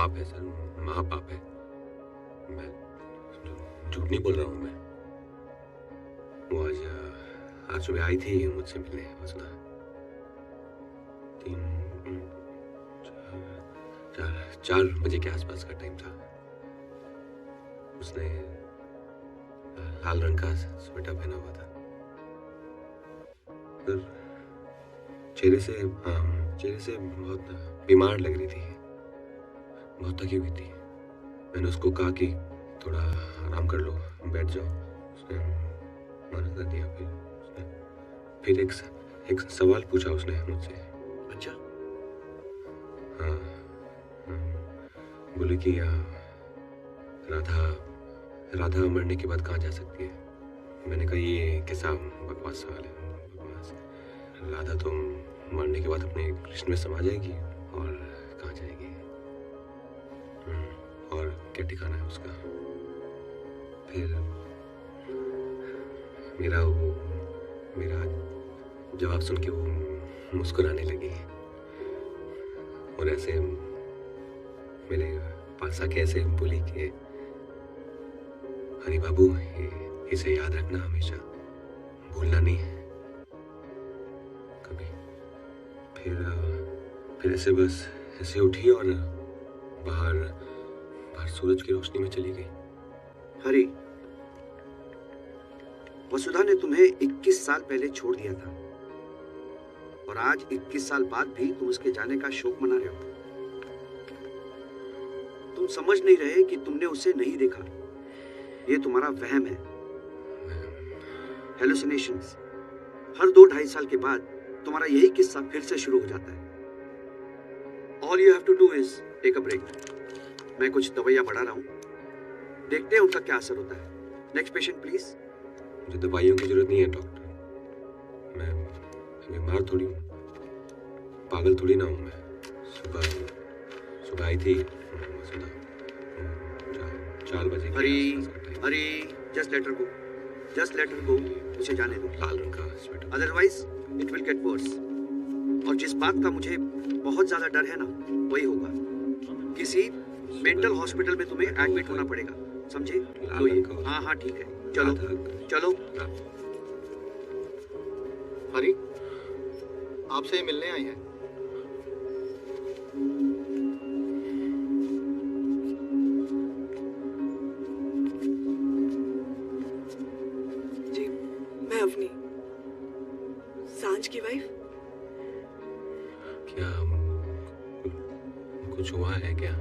पाप है सर, महापाप है। मैं झूठ नहीं बोल रहा हूँ। मैं वो आज सुबह आई थी मुझसे मिलने। वसुधा 4 बजे के आसपास का टाइम था। उसने लाल रंग का स्वेटर पहना हुआ था। चेहरे से बहुत बीमार लग रही थी, बहुत थकी हुई थी। मैंने उसको कहा कि थोड़ा आराम कर लो, बैठ जाओ। उसने मना कर दिया। फिर एक सवाल पूछा उसने मुझसे। अच्छा? हाँ, बोले कि राधा मरने के बाद कहाँ जा सकती है। मैंने कहा ये कैसा बकवास सवाल है। राधा तो मरने के बाद अपने कृष्ण में समा जाएगी और कहाँ जाएगी, और क्या ठिकाना है उसका। फिर मेरा जवाब सुन के वो मुस्कुराने लगी और ऐसे मेरे पास आके ऐसे बोली कि हरी बाबू, इसे याद रखना, हमेशा भूलना नहीं कभी। फिर ऐसे बस ऐसे उठी और बाहर सूरज की रोशनी में चली गई। हरी, वसुधा ने तुम्हें 21 साल पहले छोड़ दिया था और आज 21 साल बाद भी तुम उसके जाने का शोक मना रहे हो। तुम समझ नहीं रहे कि तुमने उसे नहीं देखा। ये तुम्हारा वहम है, हेलुसिनेशंस। हर 2-2.5 साल के बाद तुम्हारा यही किस्सा फिर से शुरू हो जाता है। All you have to do is take a break. मैं कुछ दवाइयां बढ़ा रहा हूँ, देखते हैं उनका क्या असर होता है। Next patient please. मुझे दवाइयों की जरूरत नहीं है डॉक्टर। मैं बीमार थोड़ी हूँ, पागल थोड़ी ना हूँ मैं। सुबह आई थी 4 बजे। हरी, just let her go, उसे जाने दो। लाल रंग का sweater. Otherwise, it will get worse. और जिस बात का मुझे बहुत ज्यादा डर है ना, वही होगा। किसी मेंटल हॉस्पिटल में तुम्हें एडमिट होना पड़ेगा, समझे? तो हाँ ठीक है, चलो। हरी, आपसे मिलने आई है। जी, मैं अवनी, सांझ की वाइफ। क्या कुछ हुआ है क्या?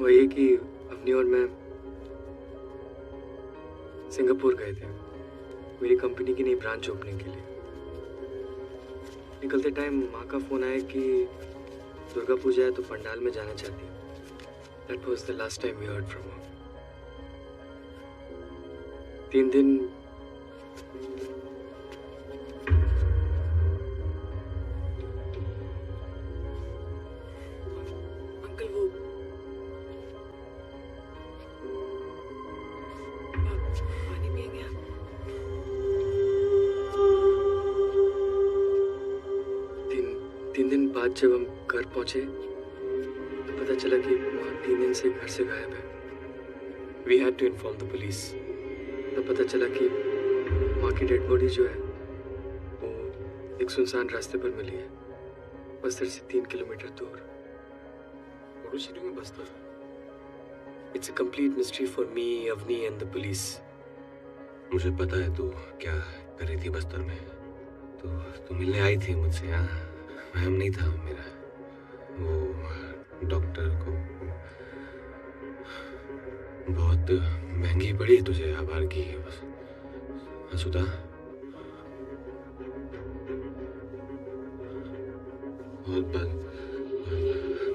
वही कि अवनी और मैं सिंगापुर गए थे मेरी कंपनी की नई ब्रांच ओपनिंग के लिए। निकलते टाइम माँ का फोन आया कि दुर्गा पूजा है तो पंडाल में जाना चाहती है। That was the last time we heard from her. 3 दिन अंकल, वो पानी पिएंगे आप? तीन दिन बाद जब हम घर पहुंचे तो पता चला कि माँ 3 दिन से घर से गायब है। We had to inform the police. तो पता चला कि माँ की डेड बॉडी जो है वो एक सुनसान रास्ते पर मिली है, बस्तर से 3 किलोमीटर दूर। What was she doing in Bastar? It's a complete mystery for me, Avni and the police. मुझे पता है तू क्या कर रही थी बस्तर में। तू मिलने आई थी मुझसे। हाँ, वहम नहीं था मेरा। वो डॉक्टर को बहुत महंगी पड़ी तुझे आभार की बस। वसुधा, बहुत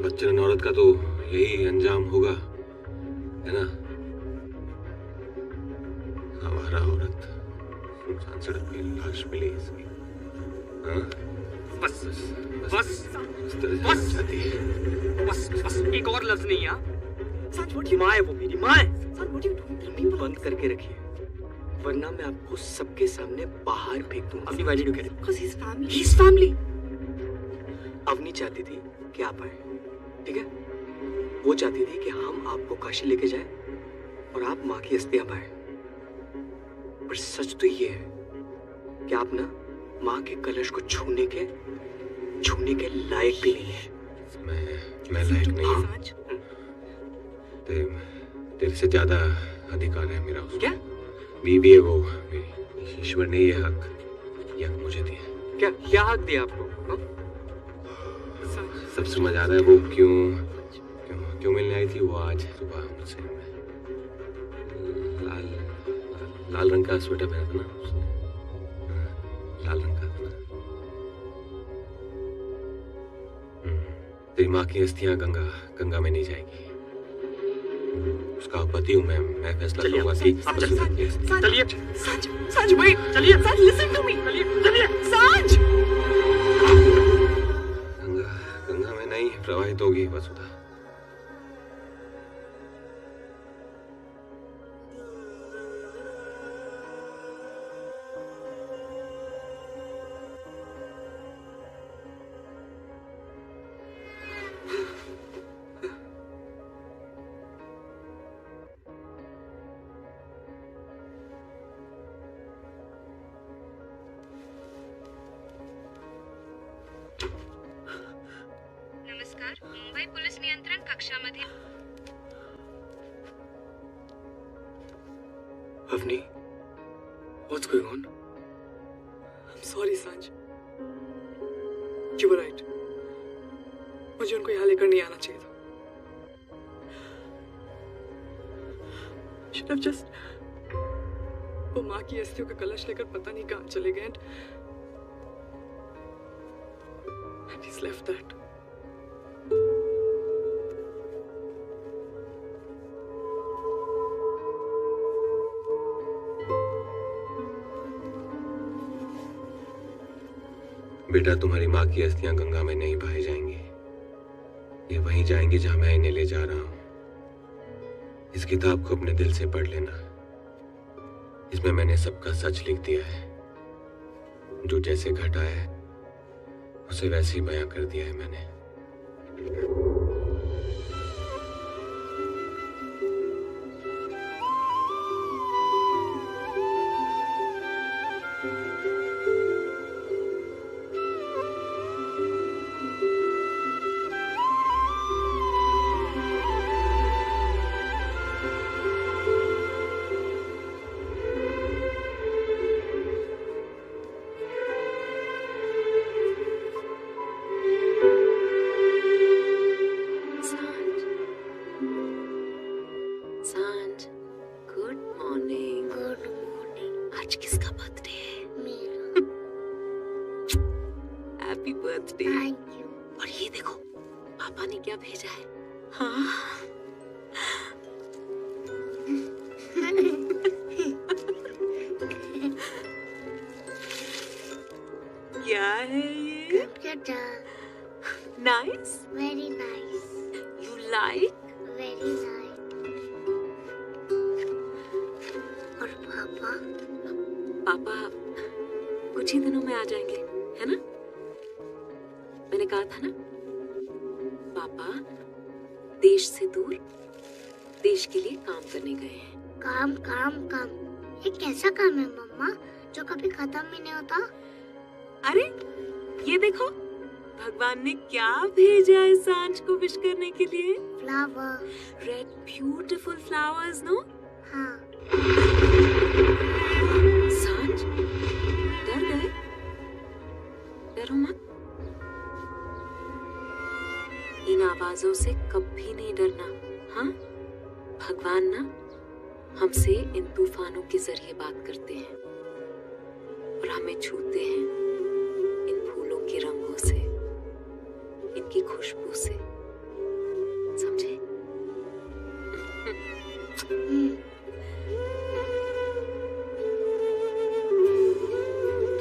बच्चन औरत का तो यही अंजाम होगा, है ना? आवारा औरत, सुनसान सड़क पे लाश मिली इसकी। हाँ? बस इस तरह से जाना चाहती है। बस एक और लफ्ज नहीं। माँ है वो, मेरी माँ है। बंद करके रखिए वरना मैं आपको सबके सामने बाहर फेंक दूंगा। अपनी वैल्यू कह रहे। Because he's family. अवनी चाहती थी के आप आए, ठीक है? वो चाहती थी कि हम आपको काशी लेके जाए और आप माँ की अस्थियां पाए। पर सच तो ये है कि आप ना माँ के कलश को छूने के लायक भी नहीं है। मैं लायक नहीं हूँ। सांच, तेरे से ज्यादा अधिकार है मेरा उसमें। क्या? बीवी है वो मेरी। ईश्वर ने ये हक मुझे दिया। क्या क्या हक दिया आपको? हाँ? सब समझ आ रहा है वो क्यों मिलने आई थी वो आज सुबह मुझसे। लाल रंग का स्वेटर पहना था ना उसने। लाल रंग का था ना। तेरी माँ की अस्थियां गंगा में नहीं जाएगी। उसका पति हूँ मैं फैसला करूंगा कि आप चलिए। चलिए सांच भाई, चलिए सांच, लिसन टू मी। चलिए सांच, गंगा में नहीं प्रवाहित होगी वसुधा। नमस्कार, मुंबई पोलीस नियंत्रण कक्षामध्ये Avani, what's going on? I'm sorry सांच, you were right. मुझे उनको यहाँ लेकर नहीं आना चाहिए था। Should have just वो माँ की अस्थियों का कलश लेकर पता नहीं कहाँ चले गए and he's left that. बेटा, तुम्हारी माँ की अस्थियां गंगा में नहीं बहाई जाएंगी। ये वहीं जाएंगी जहां मैं इन्हें ले जा रहा हूं। इस किताब को अपने दिल से पढ़ लेना। इसमें मैंने सबका सच लिख दिया है। जो जैसे घटा है उसे वैसे ही बयां कर दिया है मैंने। सांझ, गुड मॉर्निंग। Good morning. आज किसका बर्थडे है? मेरा। Happy birthday. Thank you. और ये देखो पापा ने क्या भेजा है। हाँ। क्या है ये? Nice. Very nice. You like? Very nice. और पापा? पापा कुछ ही दिनों में आ जाएंगे, है ना? मैंने कहा था ना, पापा देश से दूर देश के लिए काम करने गए हैं। काम काम काम, ये कैसा काम है मम्मा जो कभी खत्म ही नहीं होता? अरे ये देखो भगवान ने क्या भेजा है सांझ को विश करने के लिए। Flower. Red beautiful flowers, no? हाँ। सांझ डर गए? डरो मत। इन आवाजों से कभी नहीं डरना, हाँ? भगवान ना हमसे इन तूफानों के जरिए बात करते हैं और हमें छूते हैं इन फूलों के रंगों से, इनकी खुशबू से, समझे?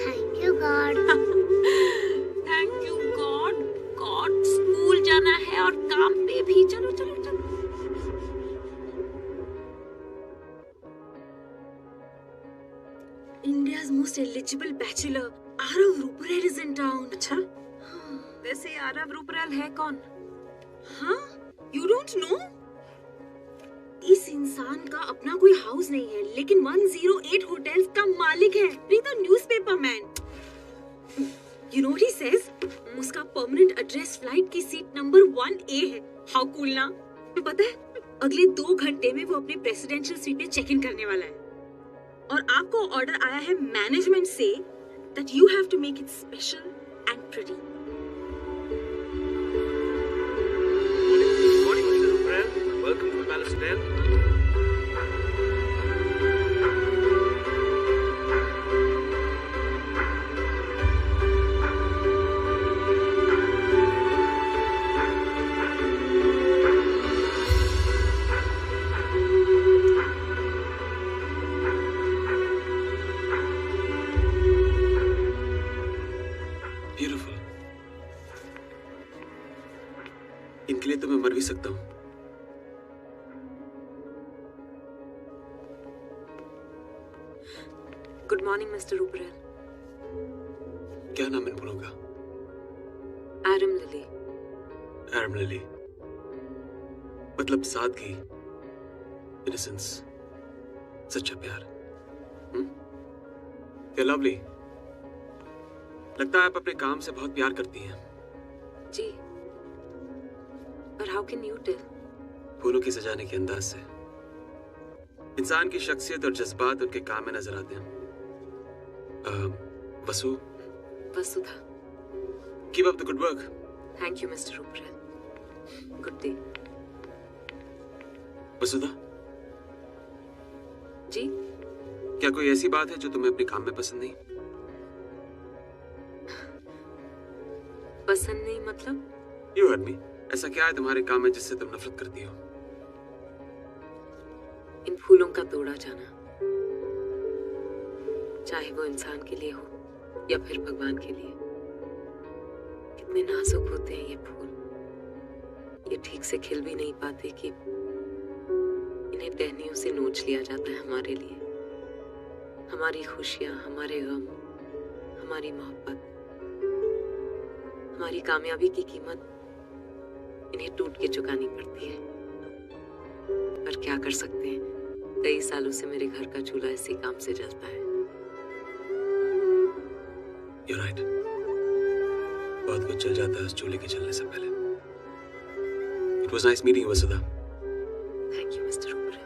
Thank you God. Thank you God. God, school जाना है और काम पे भी। चलो चलो चलो। India's most eligible bachelor, Arav Rupert is in town. अच्छा, वैसे आरव रूपरेल है कौन? हाँ, यू डोंट नो? इस इंसान का अपना कोई हाउस नहीं है, लेकिन 108 होटल्स का मालिक है। Read the newspaper, man. You know what he says? उसका परमानेंट एड्रेस फ्लाइट की सीट नंबर 1A है। How cool ना? तो पता है, अगले 2 घंटे में वो अपने प्रेसिडेंशियल स्वीट में चेक इन करने वाला है। और आपको ऑर्डर आया है मैनेजमेंट से that you have to make it special and pretty. Morning, Mr. Ruprel. Welcome to the Palace Hotel. Beautiful. इनके लिए तो मैं मर भी सकता हूँ। Good morning mister Ruparel. क्या नाम इन बोलूंगा? एरम लिली। एरम लिली मतलब सादगी, इनोसेंस, सच्चा प्यार। क्या लवली। लगता है आप अपने काम से बहुत प्यार करती हैं। जी, पर हाउ कैन यू टेल? फूलों की सजाने के अंदाज से इंसान की शख्सियत और जज्बात उनके काम में नजर आते हैं। Vasudha. Keep up the good work. Thank you mister Ruparel. Good day. Vasudha ji, क्या कोई ऐसी बात है जो तुम्हें अपने काम में पसंद नहीं? पसंद नहीं मतलब? You heard me. ऐसा क्या है तुम्हारे काम में जिससे तुम नफरत करती हो? इन फूलों का तोड़ा जाना, चाहे वो इंसान के लिए हो या फिर भगवान के लिए। कितने नाजुक होते हैं ये फूल। ये ठीक से खिल भी नहीं पाते कि इन्हें टहनियों से नोच लिया जाता है हमारे लिए। हमारी खुशियां, हमारे गम, हमारी मोहब्बत, हमारी कामयाबी की कीमत इन्हें टूट के चुकानी पड़ती है। पर क्या कर सकते हैं, कई सालों से मेरे घर का चूल्हा इसी काम से जलता है। You're right. बहुत कुछ चल जाता है उस चूल्हे के जलने से पहले। It was nice meeting you, Vasudha. Thank you, Mr. Ruprel.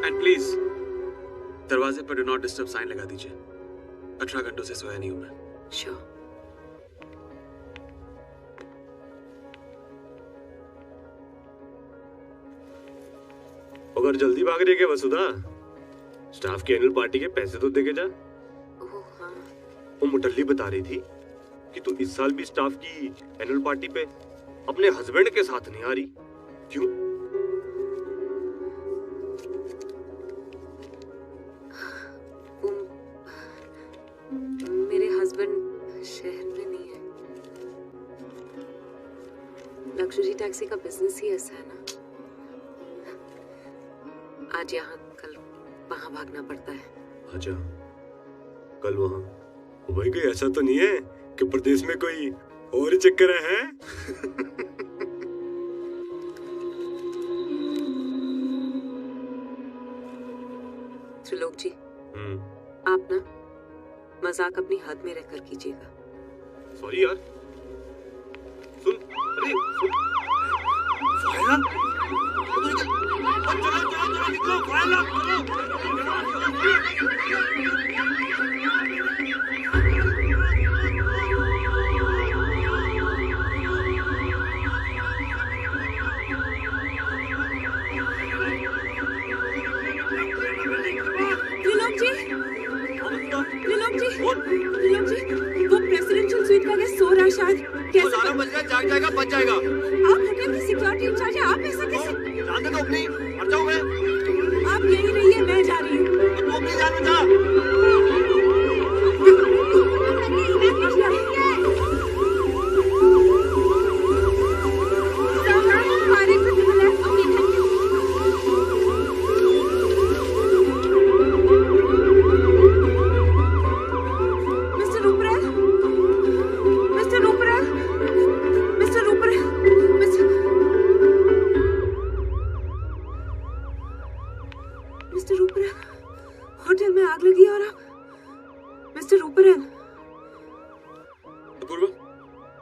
And please, दरवाजे पर डू नॉट डिस्टर्ब साइन लगा दीजिए। 18 घंटों से सोया नहीं हूं मैं। Sure. अगर जल्दी भाग रही है क्या वसुधा? स्टाफ की एनुअल पार्टी के पैसे तो देके जा। ओह हाँ। वो मुटल्ली बता रही थी कि तू इस साल भी स्टाफ की एनुअल पार्टी पे अपने हस्बैंड के साथ नहीं आ रही। क्यों? मेरे हस्बैंड शहर में नहीं है। लग्जरी टैक्सी का बिजनेस ही ऐसा है ना। आज यहाँ कल वहाँ भागना पड़ता है। अच्छा, कल वहाँ। भाई कोई ऐसा तो नहीं है कि प्रदेश में कोई और चक्कर है? त्रिलोक जी, आप ना मजाक अपनी हद में रहकर कीजिएगा। सॉरी यार। सुन, अरे सुन। फायरा? चलो निकलो, फायरा वो प्रेसिडेंशियल स्वीट का गेस्ट सो रहा है शायद। कैसे 12 बज गए, जाग जाएगा, बच जाएगा। आप होटल की सिक्योरिटी इंचार्ज हैं, आप ऐसा कैसे? जाने दो अपनी, मर जाओ मैं। आप यहीं रहिए, मैं जा रही हूँ। तू अपनी जान बचा।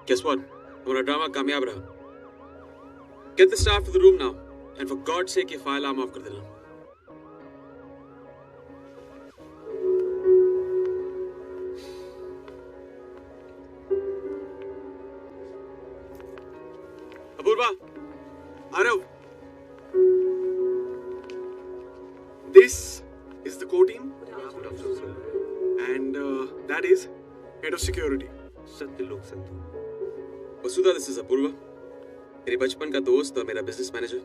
Guess what? हमारा ड्रामा कामयाब रहा. Get the staff to the room now, and for God's sake ये फाइल आम ऑफ कर देना. Apoorva, Arav, this is the core team, and that is head of security. Satyalok Sandhu. Vasudha, this is Apoorva, मेरी बचपन का दोस्त और मेरा business manager.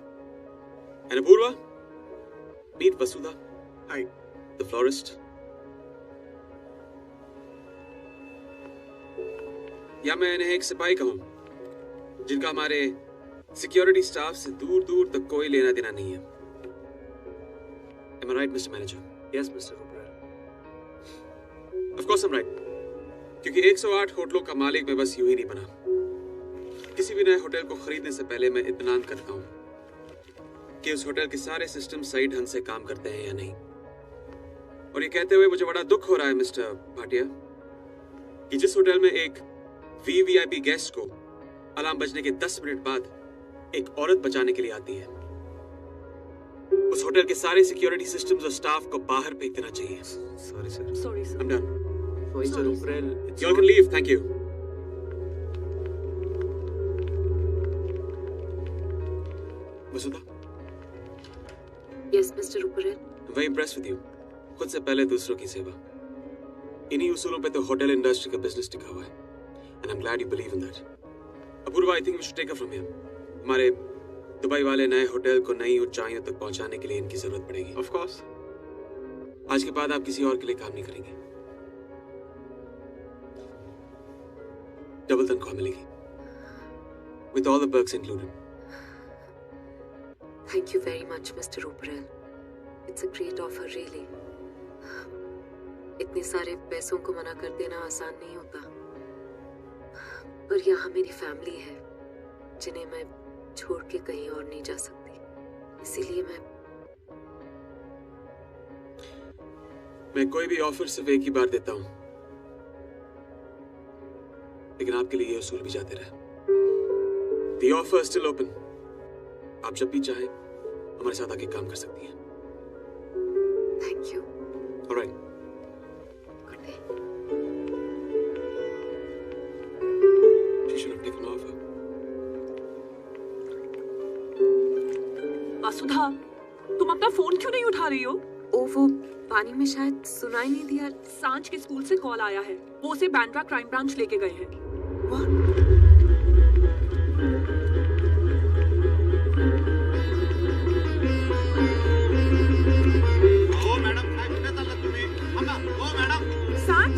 And Apurva, meet Vasudha. Hi. The florist. या मैं इन्हें एक सिपाही कहूं, जिनका हमारे सिक्योरिटी स्टाफ से दूर दूर तक कोई लेना देना नहीं है. Am I right, Mr. Manager? Yes, Mr. Rupert. Of course I'm right. क्योंकि 108 होटलों का मालिक मैं बस यूं ही नहीं बना. किसी भी नए होटल को खरीदने से पहले मैं इत्मीनान करता हूं कि उस होटल के सारे सिस्टम सही ढंग से काम करते हैं या नहीं. और ये कहते हुए मुझे बड़ा दुख हो रहा है मिस्टर भाटिया कि जिस होटल में एक वीवीआईपी गेस्ट को अलार्म बजने के 10 मिनट बाद एक औरत बचाने के लिए आती है, उस होटल के सारे सिक्योरिटी सिस्टम्स और स्टाफ को बाहर फेंक देना चाहिए. Sorry, sir. Sorry, sir. I'm done. Mr. Rupert, You all can leave. Thank you. Vasudha, Yes, Mr. Rupert. I'm very impressed with you. खुद से पहले दूसरों की सेवा. इन्हीं उसूलों पे तो होटल इंडस्ट्री का बिजनेस टिका हुआ है. And I'm glad you believe in that. Apurva, I think we should take her from here. हमारे दुबई वाले नए होटल को नई ऊंचाइयों तक पहुंचाने के लिए इनकी जरूरत पड़ेगी. Of course. आज के बाद आप किसी और के लिए काम नहीं करेंगे. डबल तनख्वाह मिलेगी. With all the perks included. Thank you very much, Mr. Rupert. It's a great offer, really. इतने सारे पैसों को मना कर देना आसान नहीं होता. पर यहाँ मेरी फैमिली है, जिन्हें मैं छोड़ के कहीं और नहीं जा सकती. इसीलिए मैं कोई भी ऑफर सिर्फ एक ही बार देता हूं, लेकिन आपके लिए ये उसूल भी जाते रहे. The offer is still open. आप जब भी चाहें हमारे साथ आके काम कर सकती हैं. Thank you. All right. Good day. She should have taken offer. वसुधा, तुम अपना फोन क्यों नहीं उठा रही हो? ओ, वो पानी में शायद सुनाई नहीं दिया. सांझ के स्कूल से कॉल आया है. वो उसे बैंड्रा क्राइम ब्रांच लेके गए हैं. सांझ,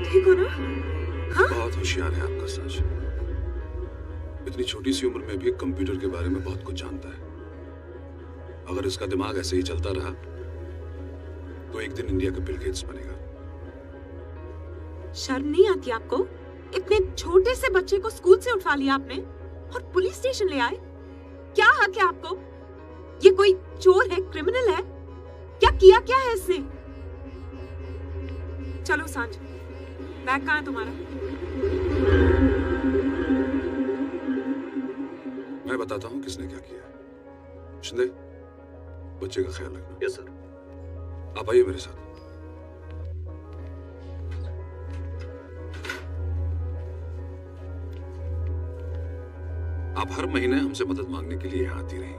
ठीक हो ना? बहुत होशियार है आपका सांझ. इतनी छोटी सी उम्र में भी कंप्यूटर के बारे में बहुत कुछ जानता है. अगर इसका दिमाग ऐसे ही चलता रहा तो एक दिन इंडिया का बिल गेट्स बनेगा. शर्म नहीं आती आपको? इतने छोटे से बच्चे को स्कूल से उठा लिया आपने और पुलिस स्टेशन ले आए. क्या हक है आपको? ये कोई चोर है, क्रिमिनल है? क्या किया है इसने? चलो सांझ, बैग कहाँ है तुम्हारा? मैं बताता हूँ किसने क्या किया. शिंदे, बच्चे का ख्याल रखना. Yes sir. आप आइए मेरे साथ. आप हर महीने हमसे मदद मांगने के लिए यहाँ आती रही,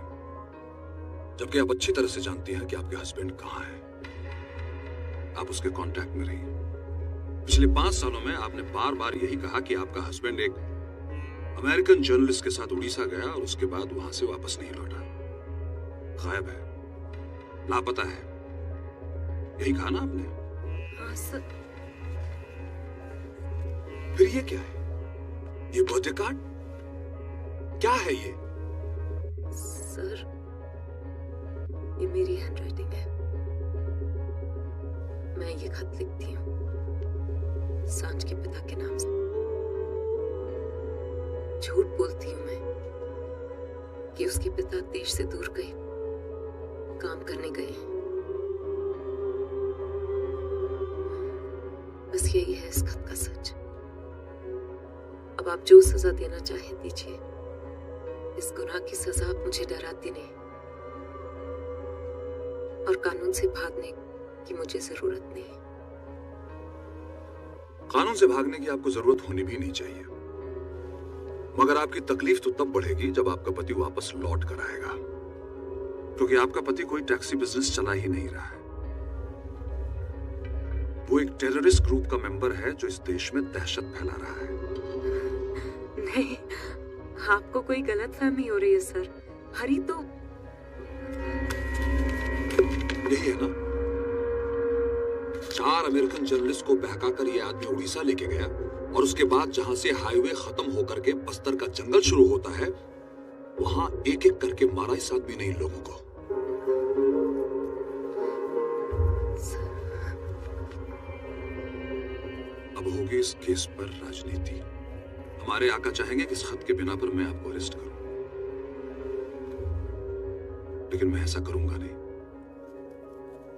जबकि आप अच्छी तरह से जानती हैं कि आपके हस्बैंड कहाँ हैं. आप उसके कांटेक्ट में रही. पिछले 5 सालों में आपने बार बार यही कहा कि आपका हस्बैंड एक अमेरिकन जर्नलिस्ट के साथ उड़ीसा गया और उसके बाद वहां से वापस नहीं लौटा. गायब है, लापता है. यही कहा ना आपने? हाँ सर. फिर ये क्या है? ये बर्थडे कार्ड क्या है ये? सर, ये मेरी हैंडराइटिंग है. मैं ये खत लिखती हूँ सांझ के पिता के नाम से. झूठ बोलती हूँ मैं कि उसके पिता देश से दूर गए, काम करने गए हैं. बस यही है इस खत का सच. आप जो सजा देना चाहें दीजिए। इस गुनाह की सजा आप मुझे डराती नहीं, और कानून से भागने की मुझे जरूरत नहीं। कानून से भागने की आपको जरूरत होनी भी नहीं चाहिए, मगर आपकी तकलीफ तो तब बढ़ेगी जब आपका पति वापस लौट कर आएगा, क्योंकि आपका पति कोई टैक्सी बिजनेस चला ही नहीं रहा है। वो एक टेररिस्ट ग्रुप का मेंबर है जो इस देश में दहशत फैला रहा है। नहीं, आपको कोई गलतफहमी हो रही है सर। हरी तो यही है ना, 4 अमेरिकन जर्नलिस्ट को बहकाकर ये आदमी उड़ीसा लेके गया, और उसके बाद जहां से हाईवे खत्म होकर के बस्तर का जंगल शुरू होता है, वहां एक एक करके मारा इस आदमी ने इन लोगों को। अब होगी इस केस पर राजनीति। हमारे आका चाहेंगे कि इस खत के बिना पर मैं आपको अरेस्ट करूं, लेकिन मैं ऐसा करूंगा नहीं,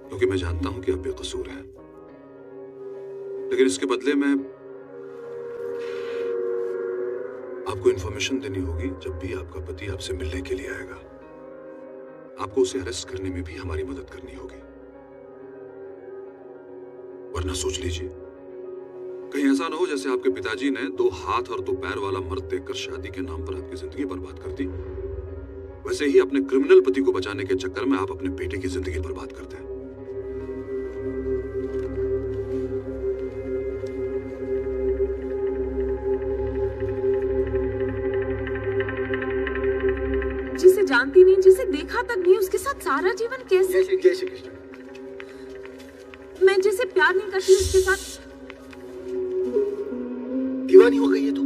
क्योंकि मैं जानता हूं कि आप बेकसूर हैं। लेकिन इसके बदले में आपको इंफॉर्मेशन देनी होगी जब भी आपका पति आपसे मिलने के लिए आएगा। आपको उसे अरेस्ट करने में भी हमारी मदद करनी होगी, वरना सोच लीजिए कहीं ऐसा ना हो जैसे आपके पिताजी ने 2 हाथ और 2 पैर वाला मर्द देखकर शादी के नाम पर आपकी जिंदगी बर्बाद कर दी। वैसे ही अपने क्रिमिनल पति को बचाने के चक्कर में आप अपने बेटे की जिंदगी बर्बाद करते हैं। जिसे जानती नहीं, जिसे देखा तक नहीं, उसके साथ सारा जीवन कैसे? जय श्री कृष्ण। मैं जिसे प्यार नहीं करती उसके साथ दीवानी हो गई है तू।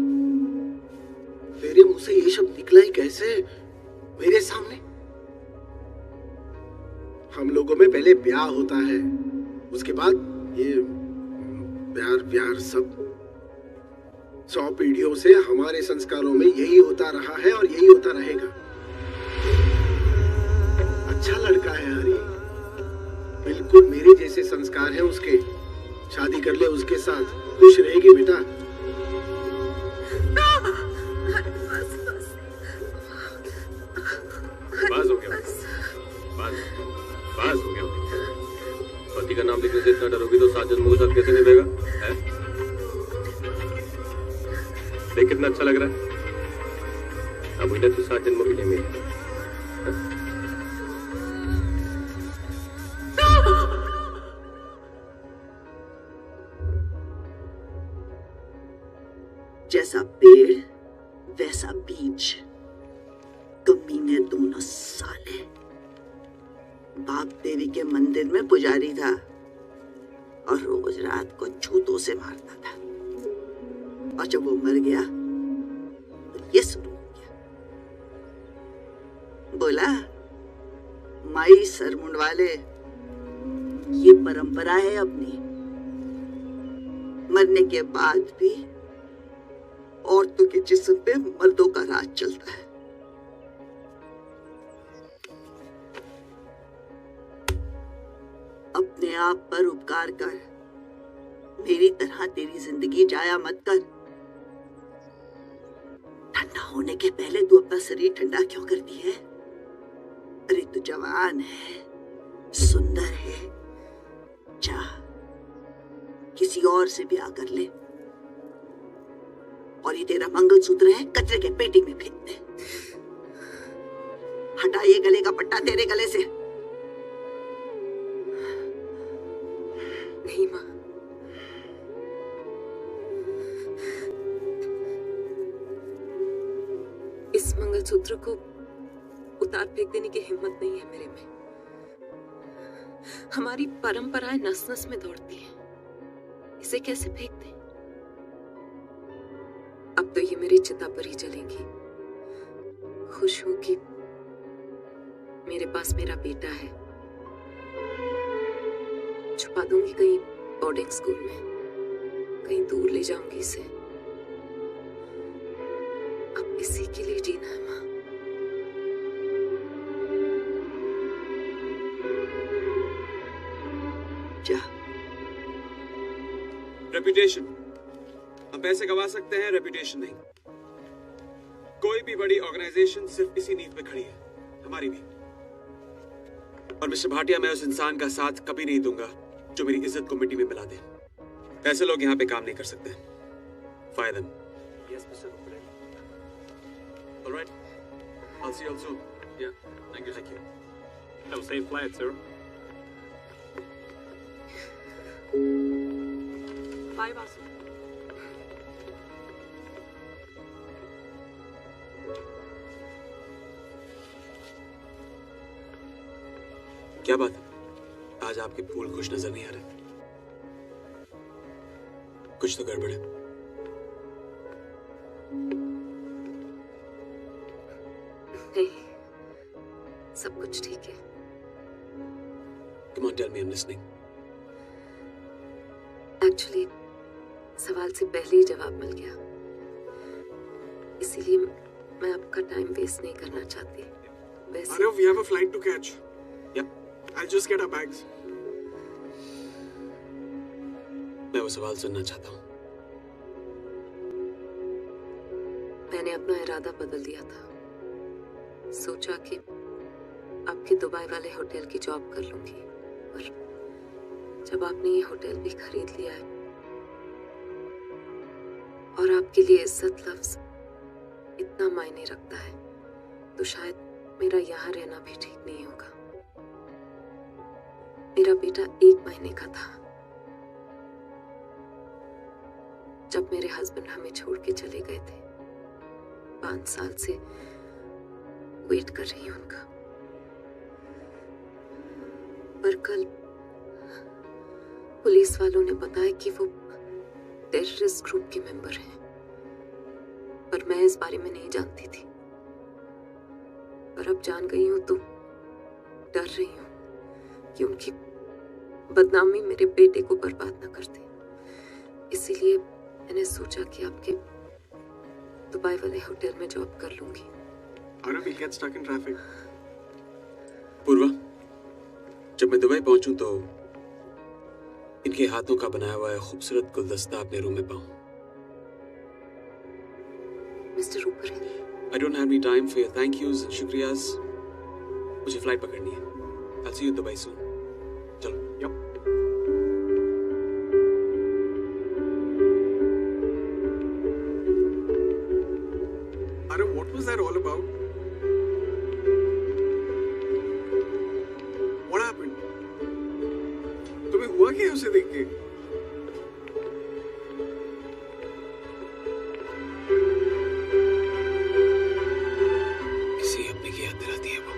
तेरे मुंह से ये शब्द निकला ही कैसे मेरे सामने? हम लोगों में पहले ब्याह होता है, उसके बाद ये प्यार प्यार सब। 100 पीढ़ियों से हमारे संस्कारों में यही होता रहा है और यही होता रहेगा। अच्छा लड़का है हरी, बिल्कुल मेरे जैसे संस्कार हैं उसके। शादी कर ले उसके साथ, खुश रहेगी बेटा। बस हो गया, बस हो गया। पति का नाम लिखने से इतना डरोगी तो 7 जन्मों के साथ कैसे निभेगा? देख कितना अच्छा लग रहा है। अब बेटा तू 7 जन्मों के लिए मिले। जैसा पेड़ वैसा बीज, कमीने दोनों साले। बाप देवी के मंदिर में पुजारी था और रोज रात को जूतों से मारता था, और जब वो मर गया तो ये शुरू हो गया। बोला, माई सर मुंडवाले, ये परंपरा है अपनी। मरने के बाद भी औरतों के जिस्म पे मर्दों का राज चलता है। अपने आप पर उपकार कर, मेरी तरह तेरी जिंदगी जाया मत कर। ठंडा होने के पहले तू अपना शरीर ठंडा क्यों करती है? अरे तू जवान है, सुंदर है, जा किसी और से ब्याह कर ले, और ये तेरा मंगलसूत्र है कचरे के पेटी में फेंक दे। हटा ये गले का पट्टा तेरे गले से। नहीं माँ, इस मंगलसूत्र को उतार फेंक देने की हिम्मत नहीं है मेरे में। हमारी परंपराएं नस नस में दौड़ती हैं, इसे कैसे फेंक दें? अब तो ये मेरी चिता पर ही जलेगी। खुश हूं कि मेरे पास मेरा बेटा है। छुपा दूंगी कहीं बोर्डिंग स्कूल में, कहीं दूर ले जाऊंगी इसे। अब इसी के लिए जीना है माँ। रेपुटेशन, हम पैसे गवा सकते हैं, रेपुटेशन नहीं। कोई भी बड़ी ऑर्गेनाइजेशन सिर्फ इसी नींव पे खड़ी है, हमारी भी। और मिस्टर भाटिया, मैं उस इंसान का साथ कभी नहीं दूंगा जो मेरी इज्जत को मिट्टी में मिला दे। ऐसे लोग यहाँ पे काम नहीं कर सकते। Fire them. Yes, Mr. Rupert. All right. I'll see you all soon. Yeah. Thank you. Thank you. Have a safe flight, sir. Bye Vasu. क्या बात है? आज आपके फूल खुश नजर नहीं आ रहे। कुछ तो गड़बड़ है। नहीं, सब कुछ ठीक है। Come on, tell me, I'm listening. Actually सवाल से पहले ही जवाब मिल गया, इसीलिए मैं आपका टाइम वेस्ट नहीं करना चाहती। वैसे Arav, we have a flight to catch. Yep. I'll just get our bags. मैं वो सवाल सुनना चाहता हूँ। मैंने अपना इरादा बदल दिया था। सोचा कि आपके दुबई वाले होटल की जॉब कर लूंगी, और जब आपने ये होटल भी खरीद लिया है और आपके लिए इज्जत लफ्ज इतना मायने रखता है, तो शायद मेरा यहाँ रहना भी ठीक नहीं होगा। मेरा बेटा 1 महीने का था जब मेरे हस्बैंड हमें छोड़ के चले गए थे। 5 साल से वेट कर रही हूं उनका, पर कल पुलिस वालों ने बताया कि वो टेररिस्ट ग्रुप के मेंबर हैं, पर मैं इस बारे में नहीं जानती थी। पर अब जान गई हूं तो डर रही हूं कि उनकी बदनामी मेरे बेटे को बर्बाद न कर दे। इसीलिए मैंने सोचा कि आपके दुबई वाले होटल में जॉब कर लूंगी। Arav, we'll get stuck in traffic. पूर्वा, जब मैं दुबई पहुंचूं तो इनके हाथों का बनाया हुआ खूबसूरत गुलदस्ता अपने रूम में पाऊं। Mister Ruparel, I don't have any time for your thank yous and शुक्रियाज। मुझे फ्लाइट पकड़नी है। I'll see you in Dubai soon. चलो। Yep. Arav, what was that all about? What happened? तुम्हें हुआ क्या उसे देख के? किसी अपने की याद दिलाती है वो।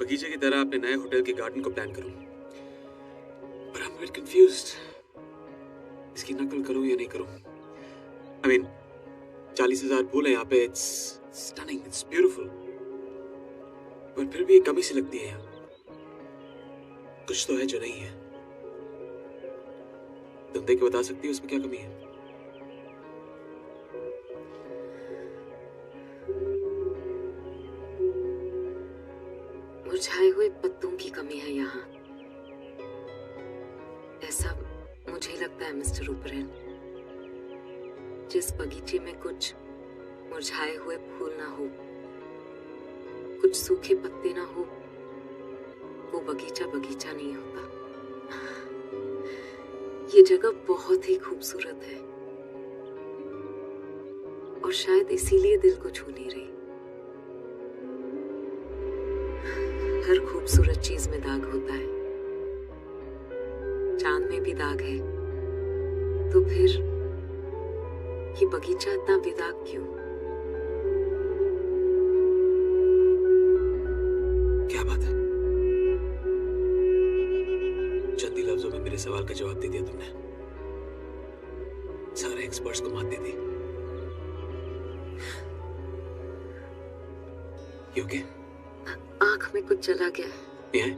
बगीचे की तरह अपने नए होटल के गार्डन को प्लान करूं। पर आई एम वेरी कंफ्यूज्ड, इसकी नकल करूं या नहीं करूं। आई मीन 40,000 फूल है यहाँ पे, इट्स स्टनिंग, इट्स ब्यूटीफुल, पर फिर भी एक कमी सी लगती है यहाँ। कुछ तो है जो नहीं है। तुम देख के बता सकती हो उसमें क्या कमी है? मुरझाए हुए पत्तों की कमी है यहाँ, ऐसा मुझे लगता है मिस्टर ओबेरॉय। जिस बगीचे में कुछ मुरझाए हुए फूल ना हो, कुछ सूखे पत्ते ना हो, वो बगीचा बगीचा नहीं होता। ये जगह बहुत ही खूबसूरत है और शायद इसीलिए दिल को छू नहीं रही। हर खूबसूरत चीज में दाग होता है, चांद में भी दाग है, तो फिर ये बगीचा इतना बेदाग क्यों? क्या बात है, चंद ही लफ्जों में मेरे सवाल का जवाब दे दिया तुमने। सारे एक्सपर्ट्स को मात दे दी। You okay? आंख में कुछ चला गया है। ये है?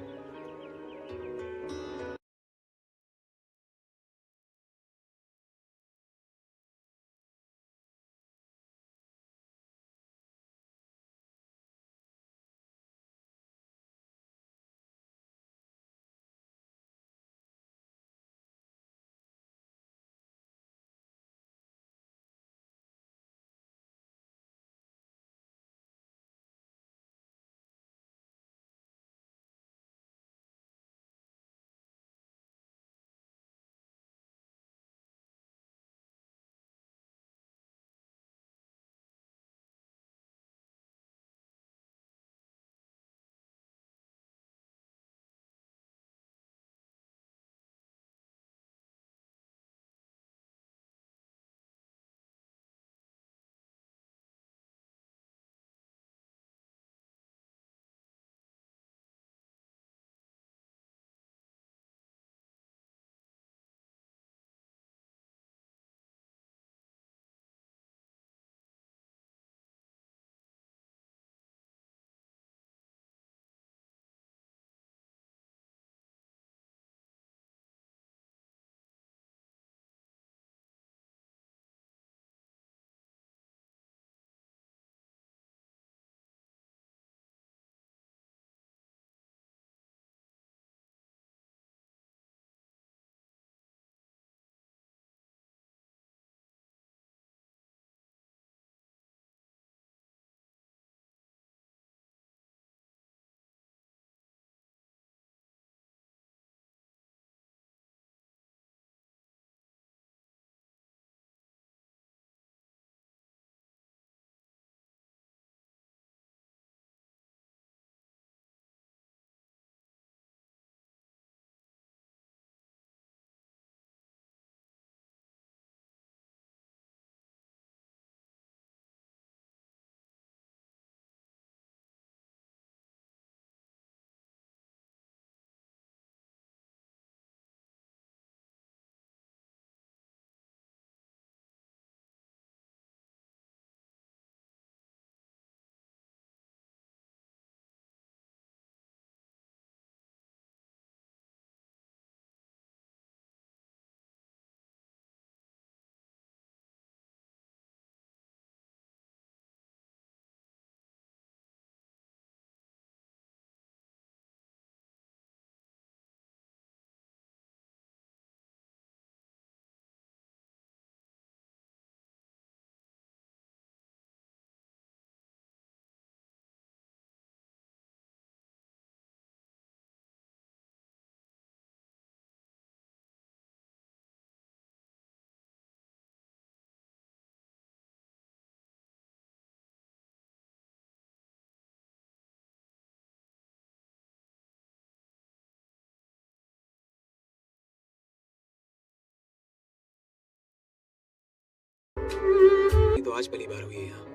ये तो आज पहली बार हुई है यहाँ,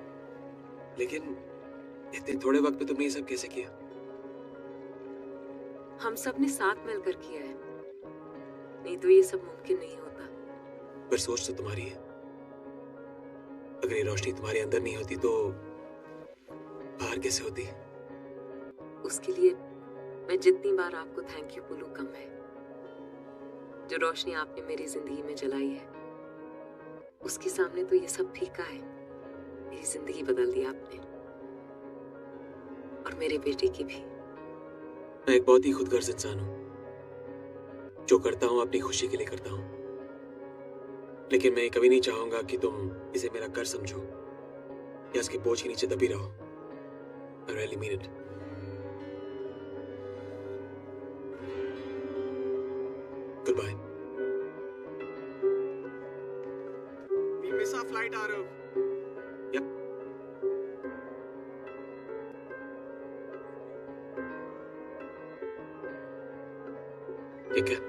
लेकिन इतने थोड़े वक्त में तुमने ये सब कैसे किया? हम सब ने साथ मिलकर किया है, नहीं तो ये सब मुमकिन नहीं होता। पर सोच तो तुम्हारी है। अगर ये रोशनी तुम्हारे अंदर नहीं होती तो बाहर कैसे होती? उसके लिए मैं जितनी बार आपको थैंक यू बोलूं कम है। जो रोशनी आपने मेरी जिंदगी में जलाई है, उसके सामने तो ये सब फीका है। मेरी जिंदगी बदल दी आपने, और मेरे बेटे की भी। मैं एक बहुत ही खुदगर्ज इंसान हूं। जो करता हूं अपनी खुशी के लिए करता हूं, लेकिन मैं कभी नहीं चाहूंगा कि तुम इसे मेरा कर समझो या इसके बोझ के नीचे दबी रहो। I really mean it. Goodbye. We miss our flight, Arav. Yep. ठीक है।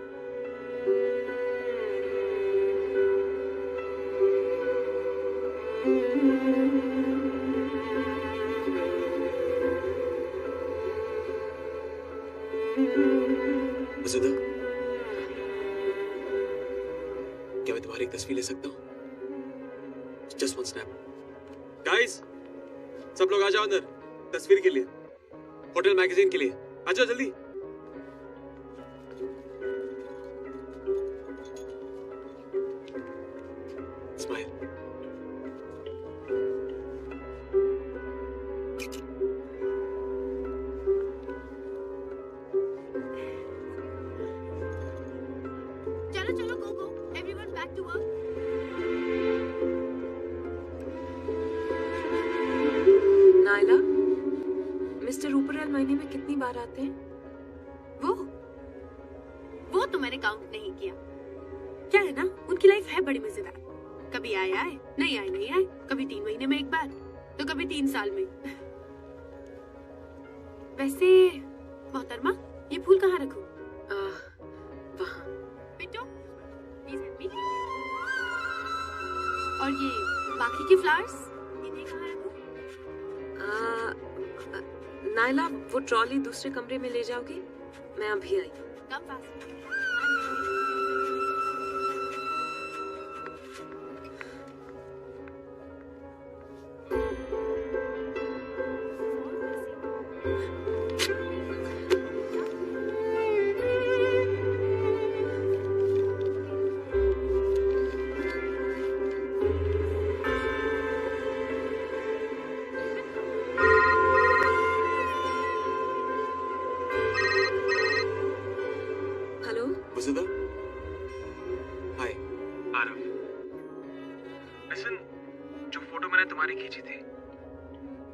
वसुधा, क्या मैं तुम्हारी एक तस्वीर ले सकता हूँ? Just one snap. Guys, सब लोग आ जाओ अंदर तस्वीर के लिए, होटल मैगजीन के लिए। आ जाओ जल्दी। स्माइल। चलो चलो, go go, everyone back to work. Naila, mister Ruparel महीने में कितनी बार आते हैं? वो तो मैंने काउंट नहीं किया। क्या है ना, उनकी लाइफ है बड़ी मजेदार। कभी आए आए, नहीं आए नहीं आए, कभी 3 महीने में एक बार, तो कभी 3 साल में। वैसे मोहतरमा, ये फूल कहाँ रखूं? वहाँ। Pinto, please help me. और ये बाकी के फ्लावर्स, इन्हें कहाँ रखूं? नायला, वो ट्रॉली दूसरे कमरे में ले जाओगी? मैं अभी आई। Come fast. Vasudha, hi. Aarav, listen, जो फोटो मैंने तुम्हारी खींची थी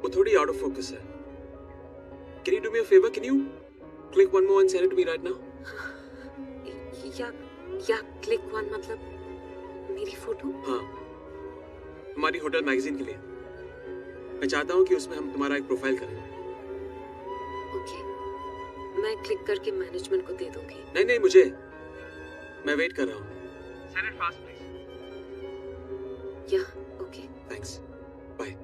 वो थोड़ी आउट ऑफ फोकस है। Can you do me a favor? Can you click one more and send it to me right now? या क्लिक वन मतलब मेरी फोटो? हाँ, हमारी होटल मैगजीन के लिए। मैं चाहता हूँ कि उसमें हम तुम्हारा एक प्रोफाइल करें। ओके, मैं क्लिक करके मैनेजमेंट को दे दूंगी। नहीं नहीं, मुझे, मैं वेट कर रहा हूँ। Send it fast, please. या, ओके। Thanks. Bye.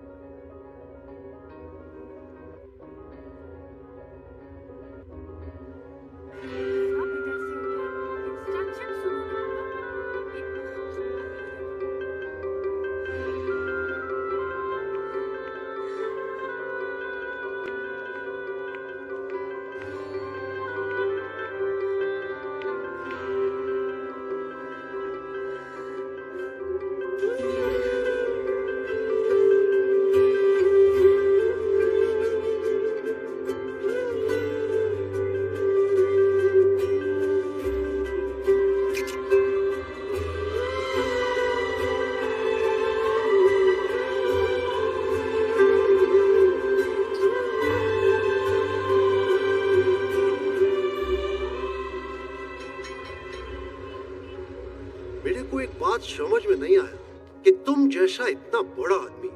समझ में नहीं आया कि तुम जैसा इतना बड़ा आदमी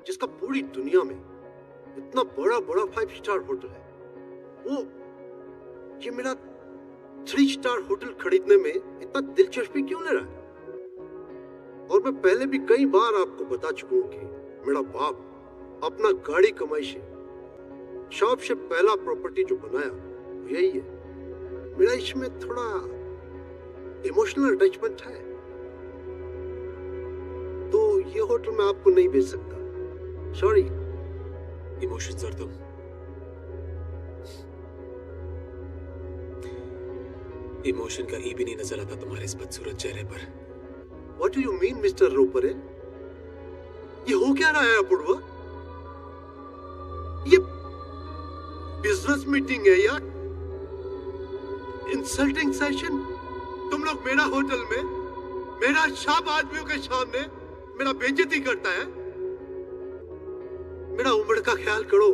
जिसका पूरी दुनिया में इतना बड़ा बड़ा 5 स्टार होटल है, वो ये मेरा 3 स्टार होटल खरीदने में इतना दिलचस्पी क्यों ले रहा है। और मैं पहले भी कई बार आपको बता चुका हूं कि मेरा बाप अपना गाड़ी कमाई से शॉप से पहला प्रॉपर्टी जो बनाया वो यही है। मेरा इसमें थोड़ा इमोशनल अटैचमेंट है, तो ये होटल मैं आपको नहीं भेज सकता। सॉरी। इमोशंस और तुम, इमोशन का ई भी नहीं नजर आता तुम्हारे इस बदसूरत चेहरे पर। What do you mean, mister Ruparel? ये हो क्या रहा है अपूर्वा? ये बिजनेस मीटिंग है या इंसल्टिंग सेशन? तुम लोग मेरा होटल में मेरा शाम आदमियों के सामने मेरा बेइज्जती करता है। मेरा उम्र का ख्याल करो,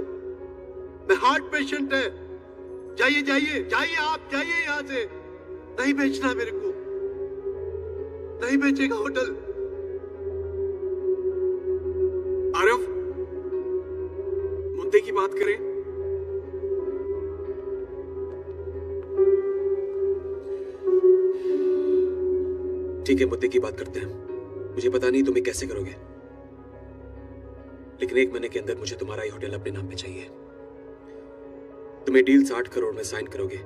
मैं हार्ट पेशेंट है। जाइए जाइए जाइए, आप जाइए यहाँ से। नहीं बेचना मेरे को, नहीं बेचेगा होटल। आरव, मुद्दे की बात करें। ठीक है, मुद्दे की बात करते हैं। मुझे पता नहीं तुम ये कैसे करोगे, लेकिन 1 महीने के अंदर मुझे तुम्हारा ही होटल अपने नाम पे चाहिए। तुम ये डील 60 करोड़ में साइन करोगे,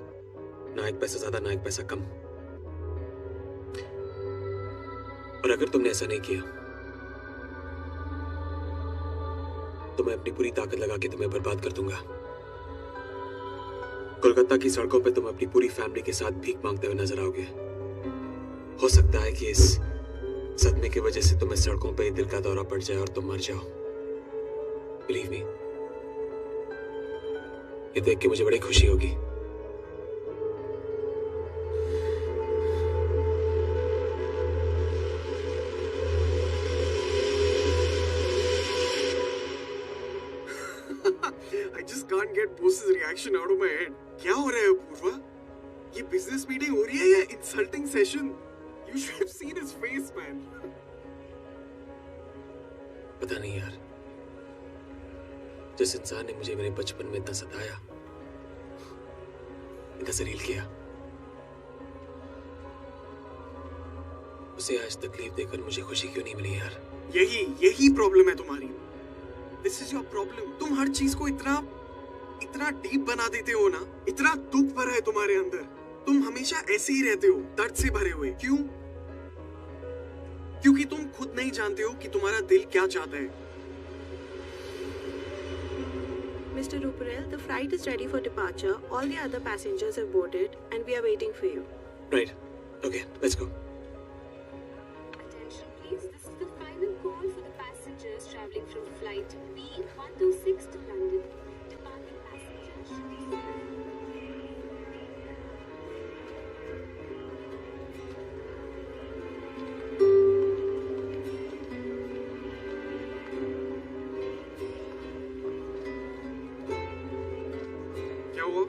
ना एक पैसा ज्यादा ना एक पैसा कम। और अगर तुमने ऐसा नहीं किया तो मैं अपनी पूरी ताकत लगा के तुम्हें बर्बाद कर दूंगा। कोलकाता की सड़कों पे तुम अपनी पूरी फैमिली के साथ भीख मांगते हुए नजर आओगे। हो सकता है कि इस सदमे की वजह से तुम्हें सड़कों पे दिल का दौरा पड़ जाए और तुम मर जाओ। बिलीव मी, ये देख के मुझे बड़ी खुशी होगी। I just can't get boss's reaction out of my head. क्या हो रहा है अपूर्वा? ये बिजनेस मीटिंग हो रही है या insulting session? You should have seen his face, man. पता नहीं यार, जिस इंसान ने मुझे मेरे बचपन में इतना सताया, इतना जलील किया, उसे आज तकलीफ देकर मुझे खुशी क्यों नहीं मिली यार? यही प्रॉब्लम है तुम्हारी। This is your problem. तुम हर चीज को इतना डीप बना देते हो ना, इतना दुख भरा है तुम्हारे अंदर। तुम हमेशा ऐसे ही रहते हो, दर्द से भरे हुए। क्यों? क्योंकि तुम खुद नहीं जानते हो कि तुम्हारा दिल क्या चाहता है। Mr. Ruparel, the flight is ready for departure. All the other passengers have boarded and we are waiting for you. Right. Okay, let's go. Attention please, this is the final call for the passengers traveling from flight B126 to London. Departing passengers should be क्या हुआ?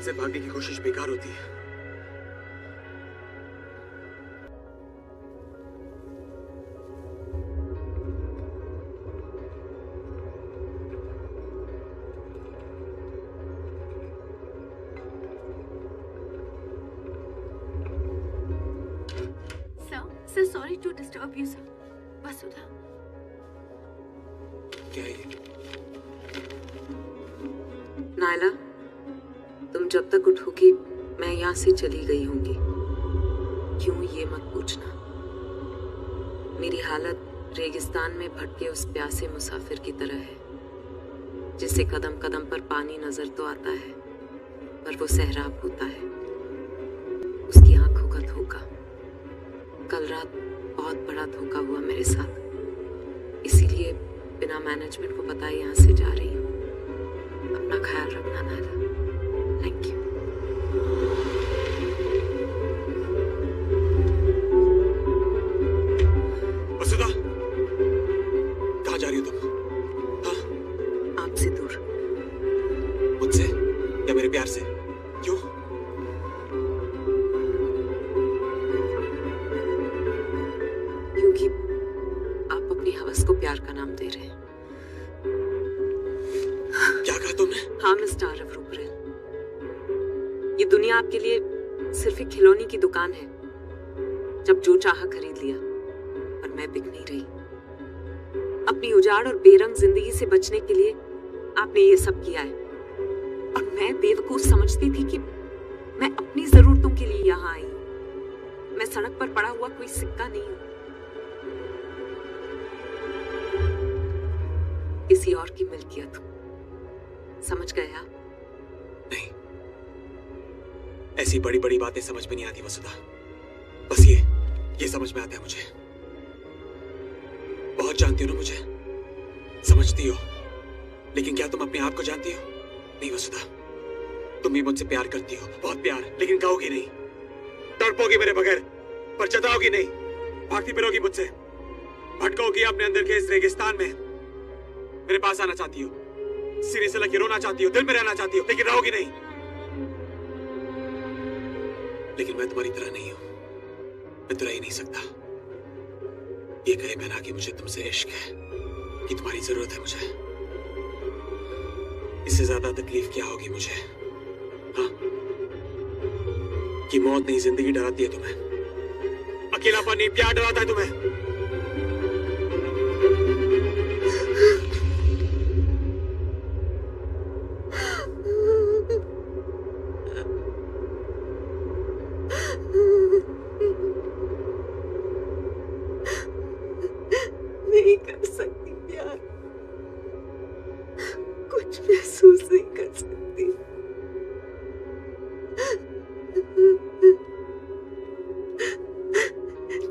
से भागने की कोशिश बेकार होती है। Sir, sorry to disturb you, sir. वसुधा। क्या ये? नायला, तुम जब तक उठोगी मैं यहाँ से चली गई होंगी। क्यों ये मत पूछना। मेरी हालत रेगिस्तान में भटके उस प्यासे मुसाफिर की तरह है, जिसे कदम कदम पर पानी नजर तो आता है, पर वो सहराब होता है। उसकी आंखों का धोखा। कल रात बहुत बड़ा धोखा हुआ मेरे साथ, इसीलिए बिना मैनेजमेंट को बताए यहाँ से जा रही हूँ। अपना ख्याल रखना नायला। Thank you. वसुधा, कहाँ जा रही हो तुम? हाँ? आपसे दूर। मुझसे या मेरे प्यार से? क्यों? क्योंकि आप अपनी हवस को प्यार का नाम दे रहे हैं। क्या कहा तुमने? हाँ मिस्टर आरव रूपरेल, ये दुनिया आपके लिए सिर्फ एक खिलौने की दुकान है। जब जो चाहा खरीद लिया, पर मैं बिक नहीं रही। अपनी उजाड़ और बेरंग जिंदगी से बचने के लिए आपने ये सब किया है, और मैं बेवकूफ समझती थी कि मैं अपनी जरूरतों के लिए यहाँ आई। मैं सड़क पर पड़ा हुआ कोई सिक्का नहीं हूँ। किसी और की मिल्कियत हूँ। समझ गए आप? नहीं, ऐसी बड़ी बड़ी बातें समझ में नहीं आती वसुधा। बस ये समझ में आता है मुझे। बहुत जानती हो ना मुझे, समझती हो, लेकिन क्या तुम अपने आप को जानती हो? नहीं वसुधा, तुम भी मुझसे प्यार करती हो, बहुत प्यार, लेकिन कहोगी नहीं। तड़पोगी मेरे बगैर, पर जताओगी नहीं। भागती फिरोगी मुझसे, भटकोगी अपने अंदर के इस रेगिस्तान में। मेरे पास आना चाहती हो, सीने से लगे रोना चाहती हो, दिल में रहना चाहती हो, लेकिन रहोगी नहीं। लेकिन मैं तुम्हारी तरह नहीं हूं, मैं तो रह ही नहीं सकता। ये कहे बिना कि मुझे तुमसे इश्क है, कि तुम्हारी जरूरत है मुझे। इससे ज्यादा तकलीफ क्या होगी मुझे? हाँ? कि मौत नहीं जिंदगी डराती है तुम्हें, अकेलापन नहीं प्यार डराता है तुम्हें। नहीं कर सकती प्यार, कुछ महसूस नहीं कर सकती।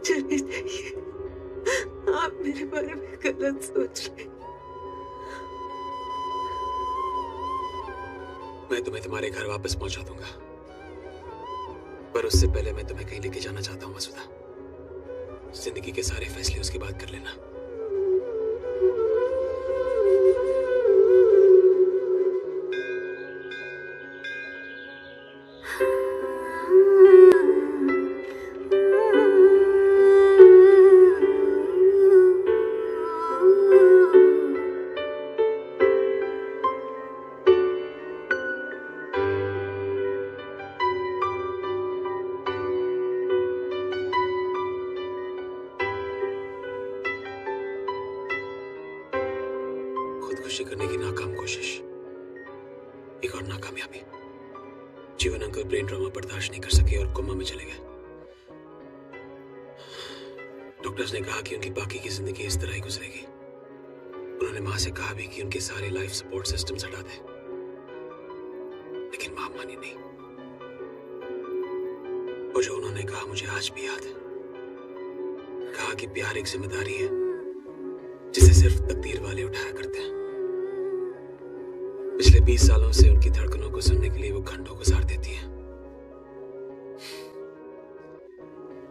चले जाइए, आप मेरे बारे में गलत सोच रहे। मैं तुम्हें तुम्हारे घर वापस पहुंचा दूंगा, पर उससे पहले मैं तुम्हें कहीं लेके जाना चाहता हूँ वसुधा। जिंदगी के सारे फैसले उसके बाद कर लेना। खुदकुशी करने की नाकाम कोशिश, एक और नाकामयाबी। जीवन अंकल ब्रेन ट्रॉमा बर्दाश्त नहीं कर सके और कोमा में चले गए। डॉक्टर्स ने कहा कि उनकी बाकी की जिंदगी इस तरह ही गुजरेगी। उन्होंने मां से कहा भी कि उनके सारे लाइफ सपोर्ट सिस्टम्स हटा दें, लेकिन मां मानी नहीं। और जो उन्होंने कहा मुझे आज भी याद है। कहा कि प्यार एक जिम्मेदारी है जिसे सिर्फ तकदीर वाले उठाया करते हैं। पिछले 20 सालों से उनकी धड़कनों को सुनने के लिए वो घंटों गुजार देती हैं।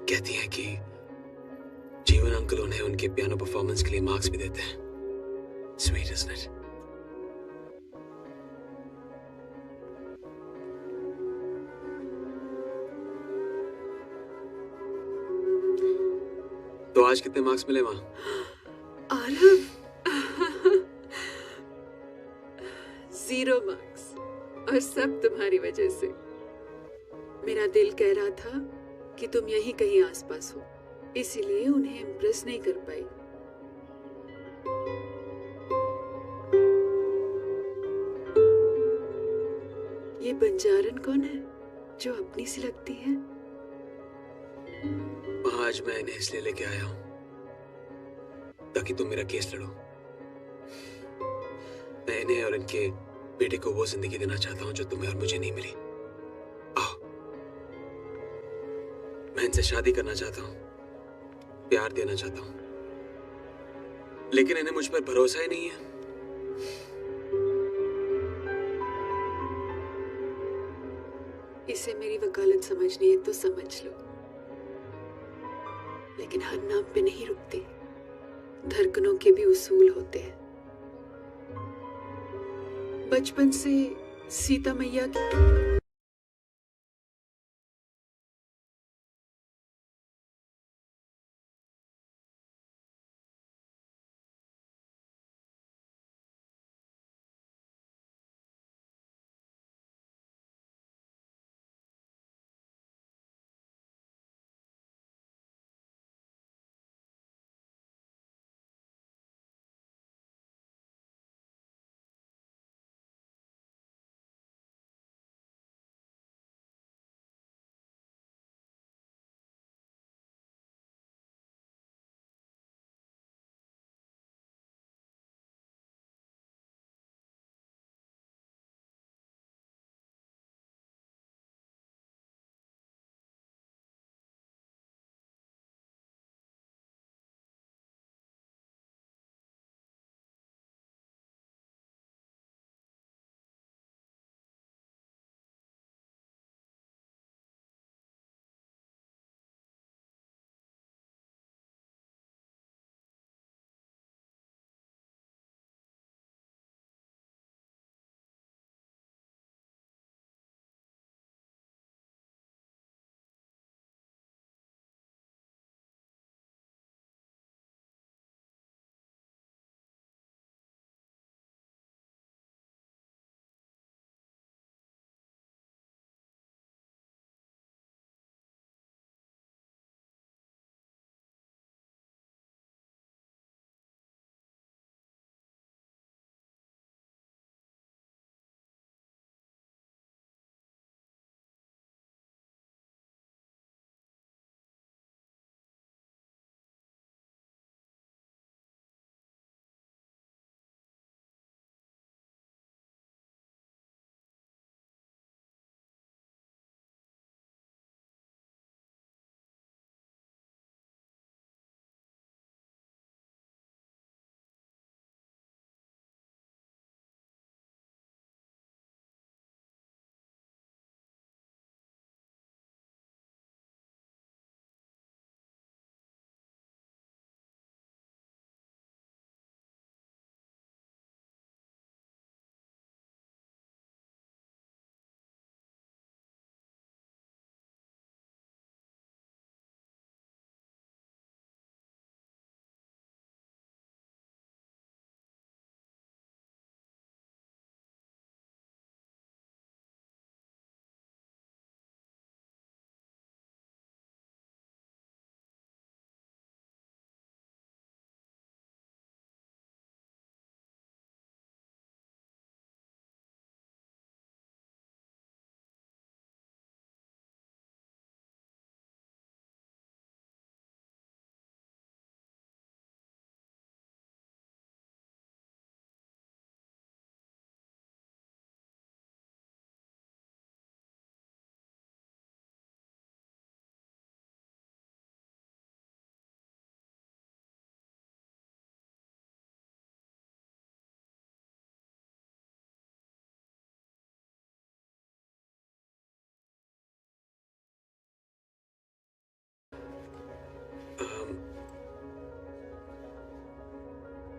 कहती हैं कि जीवन अंकल उन्हें उनके पियानो परफॉर्मेंस के लिए मार्क्स भी देते हैं। Sweet, isn't it? तो आज कितने मार्क्स मिले माँ? आरव 0 मार्क्स, और सब तुम्हारी वजह से। मेरा दिल कह रहा था कि तुम यहीं कहीं आसपास हो, इसीलिए उन्हें इम्प्रेस नहीं कर पाई। ये बंजारन कौन है जो अपनी सी लगती है? आज मैं इन्हें इसलिए लेके आया हूं ताकि तुम मेरा केस लड़ो। मैं इन्हें और इनके बेटे को वो जिंदगी देना चाहता हूं जो तुम्हें और मुझे नहीं मिली। आओ, मैं इनसे शादी करना चाहता हूं, प्यार देना चाहता हूं, लेकिन इन्हें मुझ पर भरोसा ही नहीं है। इसे मेरी वकालत समझनी है तो समझ लो, लेकिन हर नाम पे नहीं रुकते, धड़कनों के भी उसूल होते हैं। बचपन से सीता मैया की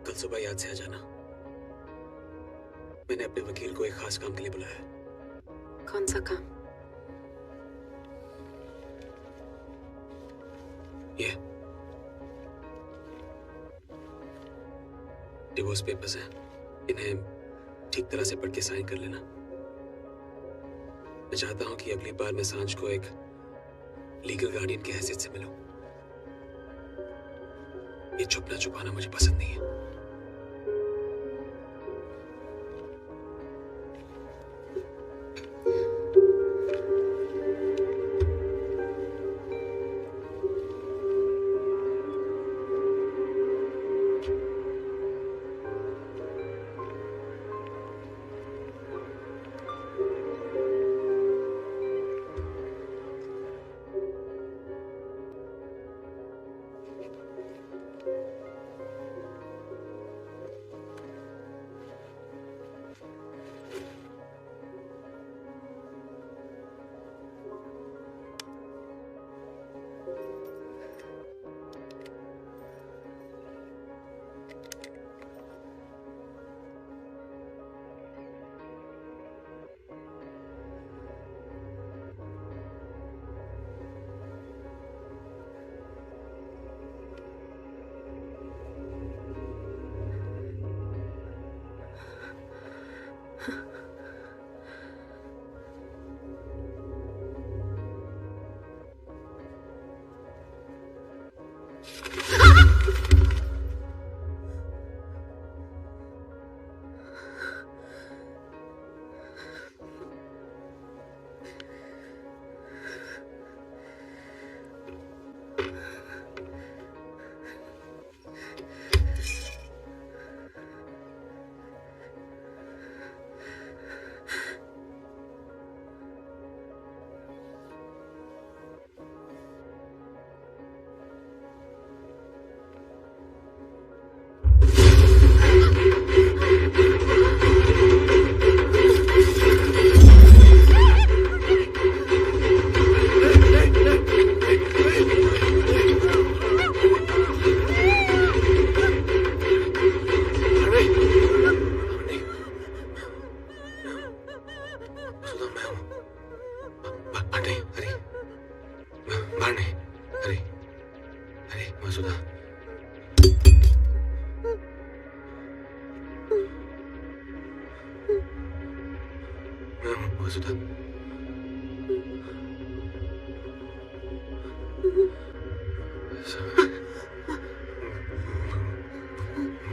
कल सुबह याद से आ जाना। मैंने अपने वकील को एक खास काम के लिए बुलाया है। कौन सा काम? ये डिवोर्स पेपर्स हैं, इन्हें ठीक तरह से पढ़ के साइन कर लेना। मैं चाहता हूं कि अगली बार मैं सांझ को एक लीगल गार्डियन की हैसियत से मिलूं। ये छुपना छुपाना मुझे पसंद नहीं है।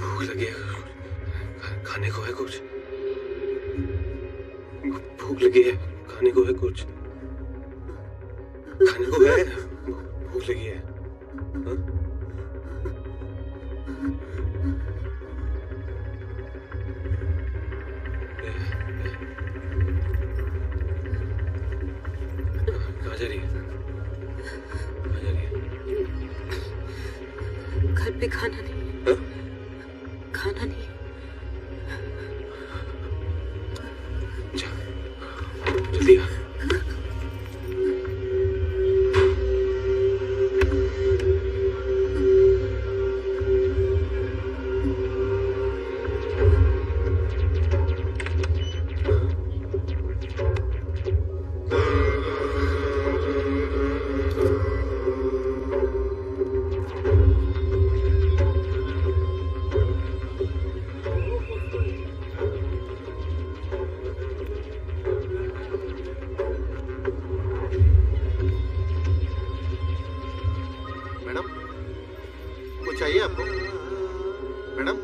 भूख लगी है, खाने को है कुछ? भूख लगी है, खाने को है कुछ? खाने को है, भूख लगी है। हाँ? कहाँ जा रही है? कहाँ जा रही है? घर पे खाना नहीं है। हाँ? खाना नहीं है। जल्दी आ। चाहिए आपको मैडम?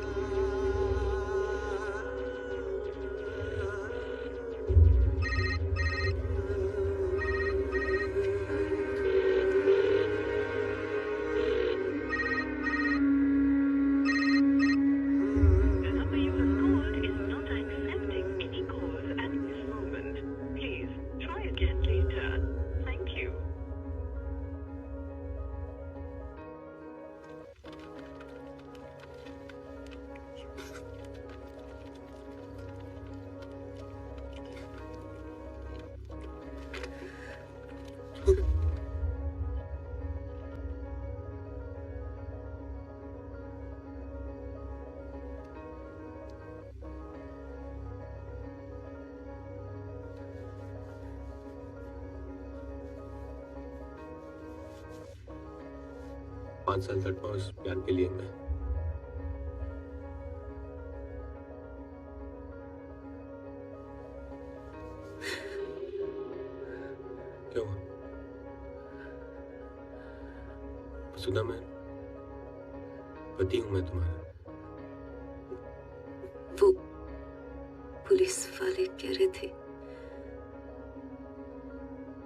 पाँच साल तक उस प्यार के लिए मैं क्या हुआ? वसुधा, मैं पति हूं मैं तुम्हारा। वो पुलिस वाले कह रहे थे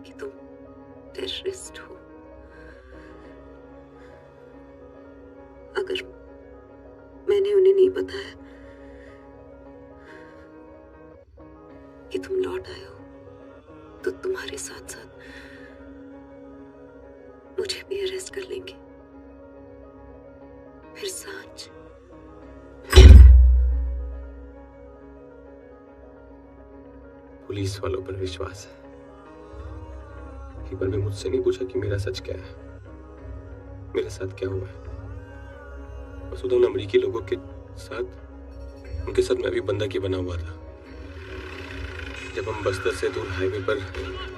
कि तुम टेररिस्ट हो। अगर मैंने उन्हें नहीं बताया कि तुम लौट आए हो तो तुम्हारे साथ साथ मुझे भी अरेस्ट कर लेंगे। फिर सांझ पुलिस वालों पर विश्वास है। एक बार भी मुझसे नहीं पूछा कि मेरा सच क्या है, मेरे साथ क्या हुआ है। वसुधा, उन अमेरिकी लोगों के साथ, उनके साथ मैं भी बंदकी बना हुआ था। जब हम बस्तर से दूर हाईवे पर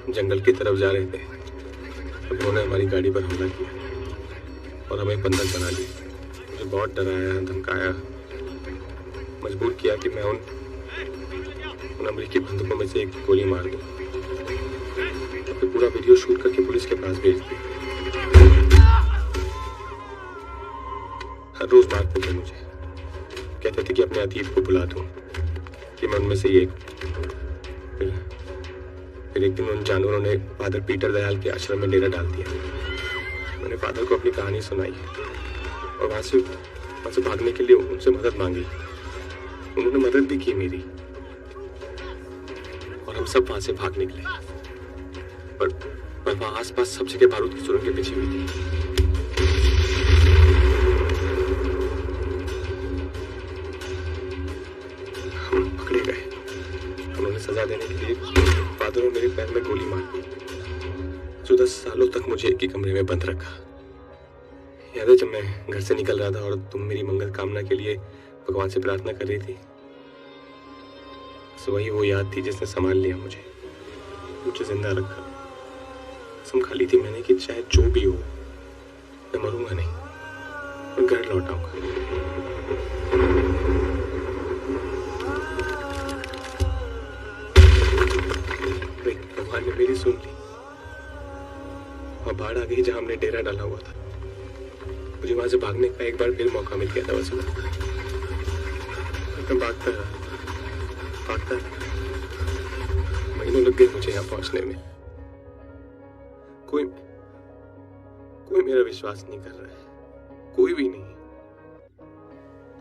जंगल की तरफ जा रहे थे तब उन्होंने हमारी गाड़ी पर हमला किया और हमें बंधक बना लिया। मुझे बहुत डराया, धमकाया, मजबूर किया कि मैं उन अमेरिकी बंदूकों में से एक गोली मार दूं। फिर पूरा वीडियो शूट करके पुलिस के पास भेज दिया। हर रोज मारते थे मुझे, कहते थे कि अपने अतीत को भुला दूं, कि मैं उनमें से ही एक। फिर एक दिन उन जानवरों ने फादर पीटर दयाल के आश्रम में डेरा डाल दिया। मैंने फादर को अपनी कहानी सुनाई और वहां से भागने के लिए उनसे मदद मांगी। उन्होंने मदद भी की मेरी और हम सब वहां से भाग निकले। पर वहां आसपास सब जगह बारूद की सुरंगें बिछी हुई थी। हम पकड़े गए। उन्होंने सजा देने के लिए फादर ने मेरे पैर में गोली मार दी। 14 सालों तक मुझे एक ही कमरे में बंद रखा। याद है जब मैं घर से निकल रहा था और तुम मेरी मंगल कामना के लिए भगवान से प्रार्थना कर रही थी? वही वो याद थी जिसने संभाल लिया मुझे जिंदा रखा। कसम खा ली थी मैंने कि चाहे जो भी हो मैं मरूंगा नहीं और घर लौट आऊंगा। भगवान ने मेरी सुन ली और बाढ़ आ गई जहां हमने डेरा डाला हुआ था। मुझे वहां से भागने का एक बार फिर मौका मिल गया था। वसुधा, मैं भागता रहा। महीनों लग गए मुझे यहाँ पहुंचने में। कोई मेरा विश्वास नहीं कर रहा है, कोई भी नहीं।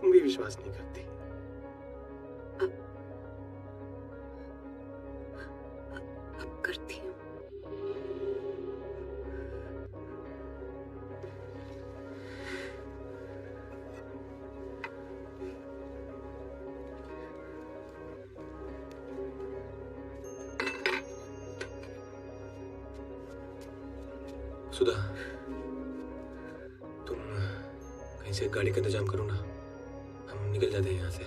तुम भी विश्वास नहीं करती। अब करती हूँ। सुधा, तुम कहीं से गाड़ी का इंतजाम करो ना, हम निकल जाते हैं यहाँ से।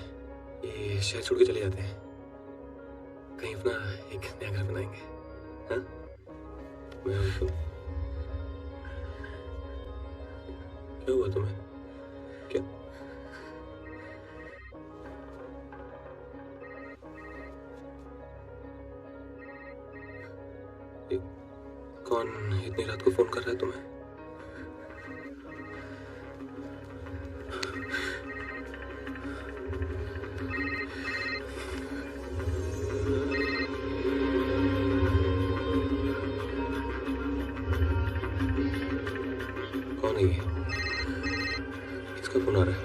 ये शहर छोड़ के चले जाते हैं, कहीं अपना एक नया घर बनाएंगे। हाँ? मैं और तुम। क्या हुआ तुम्हें? क्या? कौन इतनी रात को फोन कर रहा है तुम्हें? कौन है ये? किसका फोन आ रहा है?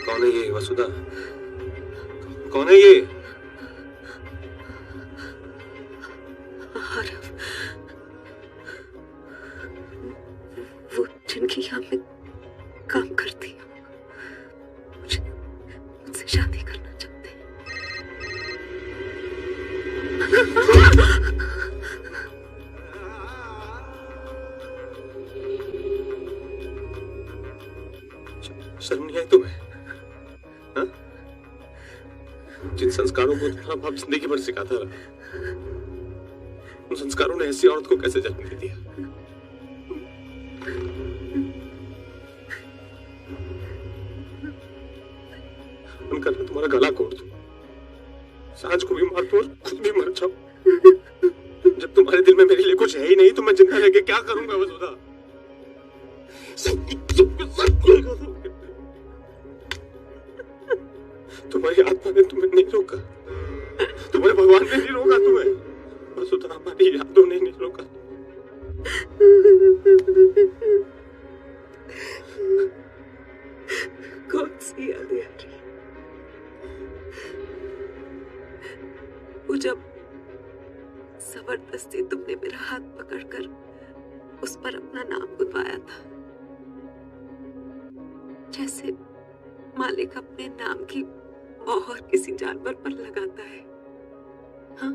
कौन है ये? वसुधा, कौन है ये? वो जिनकी यहाँ में काम करती है, मुझसे शादी करना चाहते हैं। शर्म नहीं आई तुम्हें? हाँ? जिन संस्कारों को तुम्हारा बाप जिंदगी भर सिखाता रहा, उन संस्कारों ने ऐसी औरत को कैसे जन्म दे दिया? मन कर रहा तुम्हारा गला घोट दूं, सांझ को भी मार दूं और खुद भी मर जाऊं। जब तुम्हारे दिल में मेरे लिए कुछ है ही नहीं तो मैं जिंदा रह के क्या करूंगा वसुधा? तुम्हारी आत्मा ने तुम्हें नहीं रोका, तुम्हारे भगवान ने नहीं रोका तुम्हें, वसुधा हमारी यादों ने नहीं रोका। कौन सी यादें आ रही? वो जब जबरदस्ती तुमने मेरा हाथ पकड़कर उस पर अपना नाम गुदवाया था, जैसे मालिक अपने नाम की मोहर किसी जानवर पर लगाता है। हाँ,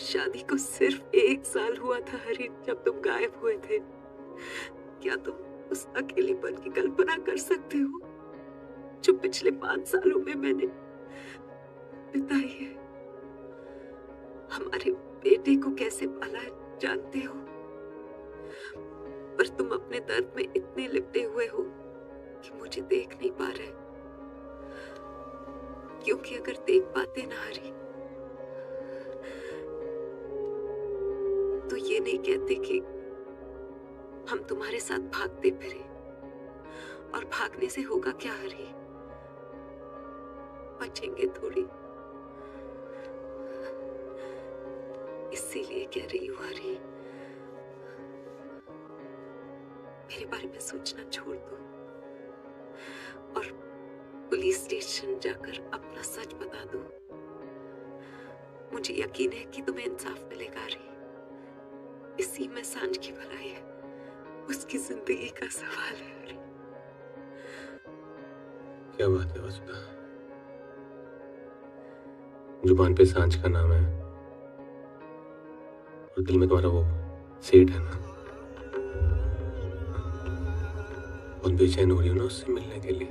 शादी को सिर्फ 1 साल हुआ था हरी, जब तुम गायब हुए थे। क्या तुम उस अकेलेपन की कल्पना कर सकते हो जो पिछले 5 सालों में मैंने बिताई है? हमारे बेटे को कैसे पाला जानते हो, पर तुम अपने दर्द में इतने लिपटे हुए हो कि मुझे देख नहीं पा रहे। क्योंकि अगर देख पाते ना हरी, तो ये नहीं कहते कि हम तुम्हारे साथ भागते फिरे। और भागने से होगा क्या हरी? बचेंगे थोड़ी। इसीलिए कह रही हूँ हरी, मेरे बारे में सोचना छोड़ दो और पुलिस स्टेशन जाकर अपना सच बता दो। मुझे यकीन है कि तुम्हें इंसाफ मिलेगा हरी। इसी में सांझ की भलाई है, उसकी जिंदगी का सवाल है हरी। क्या बात है वसुधा, जुबान पे सांझ का नाम है और दिल में तुम्हारा वो सेठ है ना। बहुत बेचैन हो रही हो ना उससे मिलने के लिए।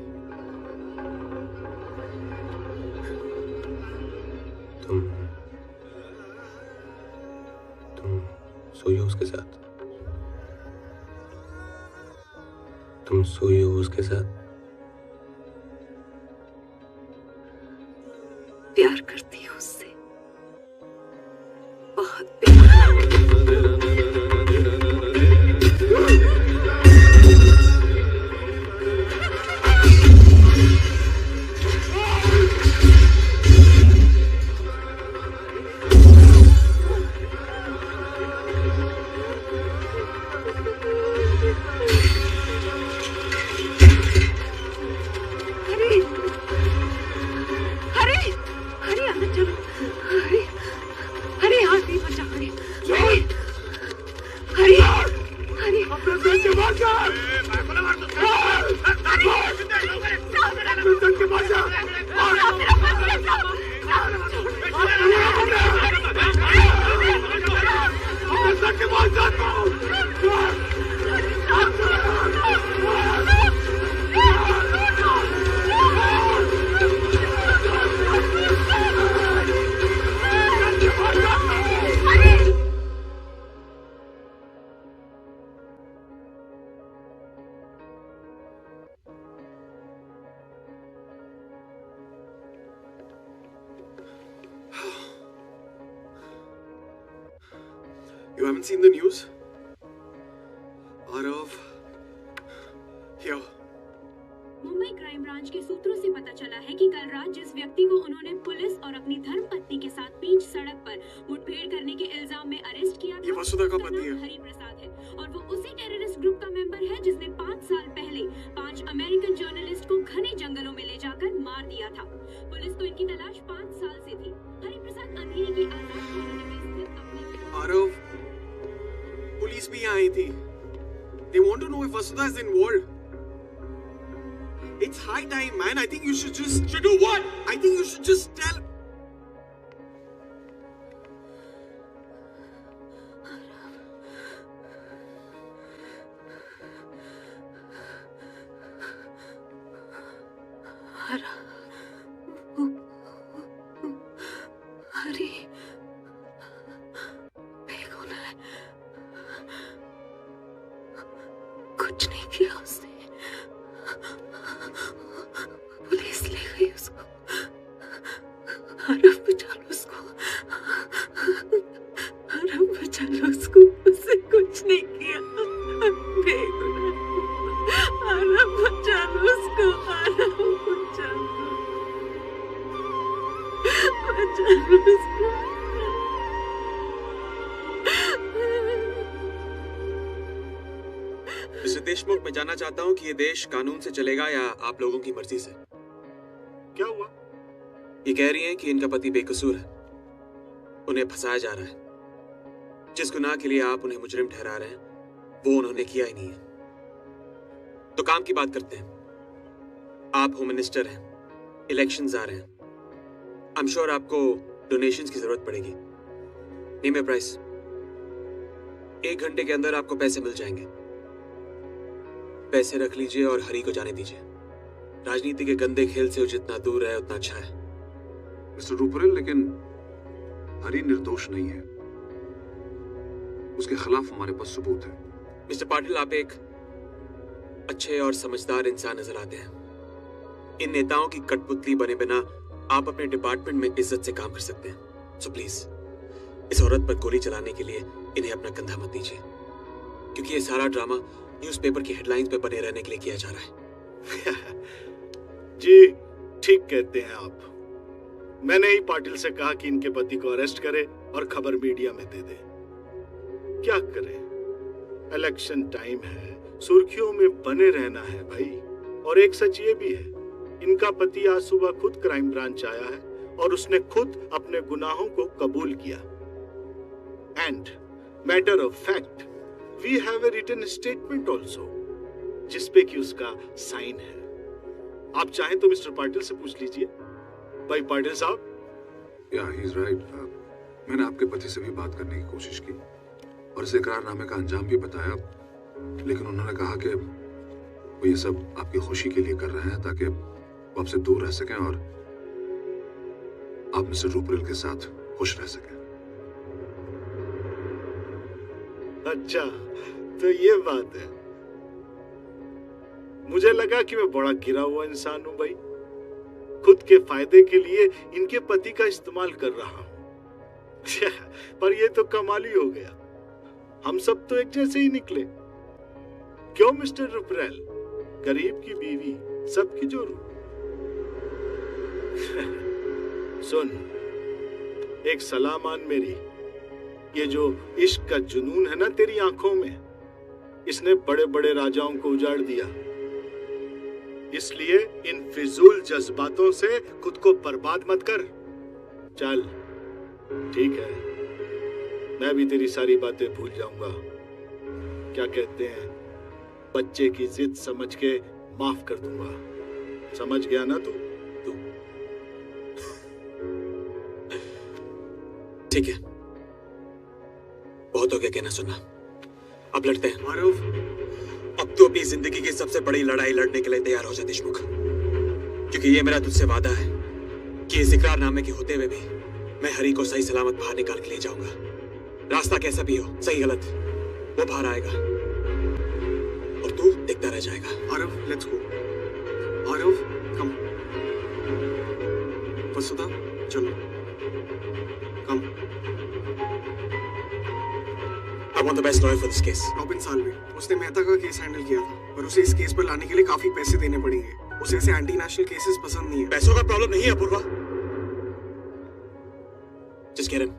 तुम सोई हो उसके साथ? तुम सोई हो उसके साथ? प्यार करती हो उससे, बहुत प्यार। You haven't seen the news? Arav, here. Mumbai crime branch के सूत्रों से पता चला है कि कल रात जिस व्यक्ति को उन्होंने पुलिस और अपनी धर्मपत्नी के साथ बीच सड़क पर मुठभेड़ करने के इल्जाम में अरेस्ट किया था, ये वसुधा का पति है। हरि प्रसाद है और वो उसी टेररिस्ट ग्रुप का मेंबर है जिसने 5 साल पहले 5 अमेरिकन जर्नलिस्ट को घने जंगलों में ले जाकर मार दिया था। पुलिस को इनकी तलाश 5 साल से थी। हरि प्रसाद अंधेरी की आजाद कॉलोनी में स्थित अपने Arav, पुलिस भी आई थी। They want to know if Vasudha is involved. It's high time, man. I think you should just... Should do what? I think you should just tell... हरी, देखो ना, कुछ नहीं किया उसने। पुलिस ले गई उसको। आरव, बचा लो उसको। बचा लो उसको, उससे कुछ नहीं किया। बेगुनाह। आराम बचा लो उसको, आराम बचा लो, बचा लो उसको। मिस्टर देशमुख, मैं जानना चाहता हूँ कि ये देश कानून से चलेगा या आप लोगों की मर्जी से? क्या हुआ? ये कह रही हैं कि इनका पति बेकसूर है, उन्हें फंसाया जा रहा है। जिस गुनाह के लिए आप उन्हें मुजरिम ठहरा रहे हैं वो उन्होंने किया ही नहीं है। तो काम की बात करते हैं। आप होम मिनिस्टर हैं, इलेक्शंस आ रहे हैं, आई एम श्योर आपको डोनेशंस की जरूरत पड़ेगी। नेम ए प्राइस। 1 घंटे के अंदर आपको पैसे मिल जाएंगे। पैसे रख लीजिए और हरी को जाने दीजिए। राजनीति के गंदे खेल से वो जितना दूर है उतना अच्छा है। मिस्टर रूपरेल, लेकिन हरी निर्दोष नहीं है, उसके खिलाफ हमारे पास सबूत है। मिस्टर पाटिल, आप एक अच्छे और समझदार इंसान नजर आते हैं। इन नेताओं की कठपुतली बने बिना आप अपने डिपार्टमेंट में इज्जत से काम कर सकते हैं। सो प्लीज इस औरत पर गोली चलाने के लिए इन्हें अपना कंधा मत दीजिए, क्योंकि ये सारा ड्रामा न्यूज़पेपर की हेडलाइंस पे बने रहने के लिए किया जा रहा है। जी ठीक कहते हैं आप। मैंने ही पाटिल से कहा कि इनके पति को अरेस्ट करे और खबर मीडिया में दे दे। क्या करें, इलेक्शन टाइम है, सुर्खियों में बने रहना है भाई। और एक सच ये भी है, इनका पति आज सुबह खुद क्राइम ब्रांच आया है और उसने खुद अपने गुनाहों को कबूल किया। And matter of fact, we have a written statement also, जिसपे कि उसका साइन है। आप चाहें तो मिस्टर पाटिल से पूछ लीजिए। भाई पाटिल साहब। या ही इज राइट। मैंने आपके पति से भी बात करने की कोशिश की और इस इकरारनामे का अंजाम भी बताया, लेकिन उन्होंने कहा कि वो ये सब आपकी खुशी के लिए कर रहे हैं ताकि वो आपसे दूर रह सकें और आप मिस्टर रूपरेल के साथ खुश रह सकें। अच्छा, तो ये बात है। मुझे लगा कि मैं बड़ा गिरा हुआ इंसान हूं भाई, खुद के फायदे के लिए इनके पति का इस्तेमाल कर रहा हूं। पर ये तो कमाल ही हो गया, हम सब तो एक जैसे ही निकले। क्यों मिस्टर रूपरेल, गरीब की बीवी सबकी जोरू। सुन, एक सलाह मान मेरी। ये जो इश्क का जुनून है ना तेरी आंखों में, इसने बड़े बड़े राजाओं को उजाड़ दिया। इसलिए इन फिजूल जज्बातों से खुद को बर्बाद मत कर। चल ठीक है, मैं भी तेरी सारी बातें भूल जाऊंगा। क्या कहते हैं, बच्चे की जिद समझ के माफ कर दूंगा। समझ गया ना तू? ठीक है, बहुत हो गया कहना सुनना, अब लड़ते हैं। मारूफ, अब तू अपनी जिंदगी की सबसे बड़ी लड़ाई लड़ने के लिए तैयार हो जा देशमुख, क्योंकि ये मेरा तुझसे वादा है कि इस इकरारनामे के होते हुए भी मैं हरी को सही सलामत बाहर निकाल के ले जाऊंगा। रास्ता कैसा भी हो, सही गलत, वो बाहर आएगा और तू देखता रह जाएगा। Aarav, let's go. Aarav, come. Vasudha, चलो, come. I want the best lawyer for this case. Robin Salve, उसने मेहता का केस हैंडल किया था, पर उसे इस केस पर लाने के लिए काफी पैसे देने पड़ेंगे। उसे ऐसे एंटी नेशनल केसेस पसंद नहीं है। पैसों का प्रॉब्लम नहीं है अपूर्वा। Just get in.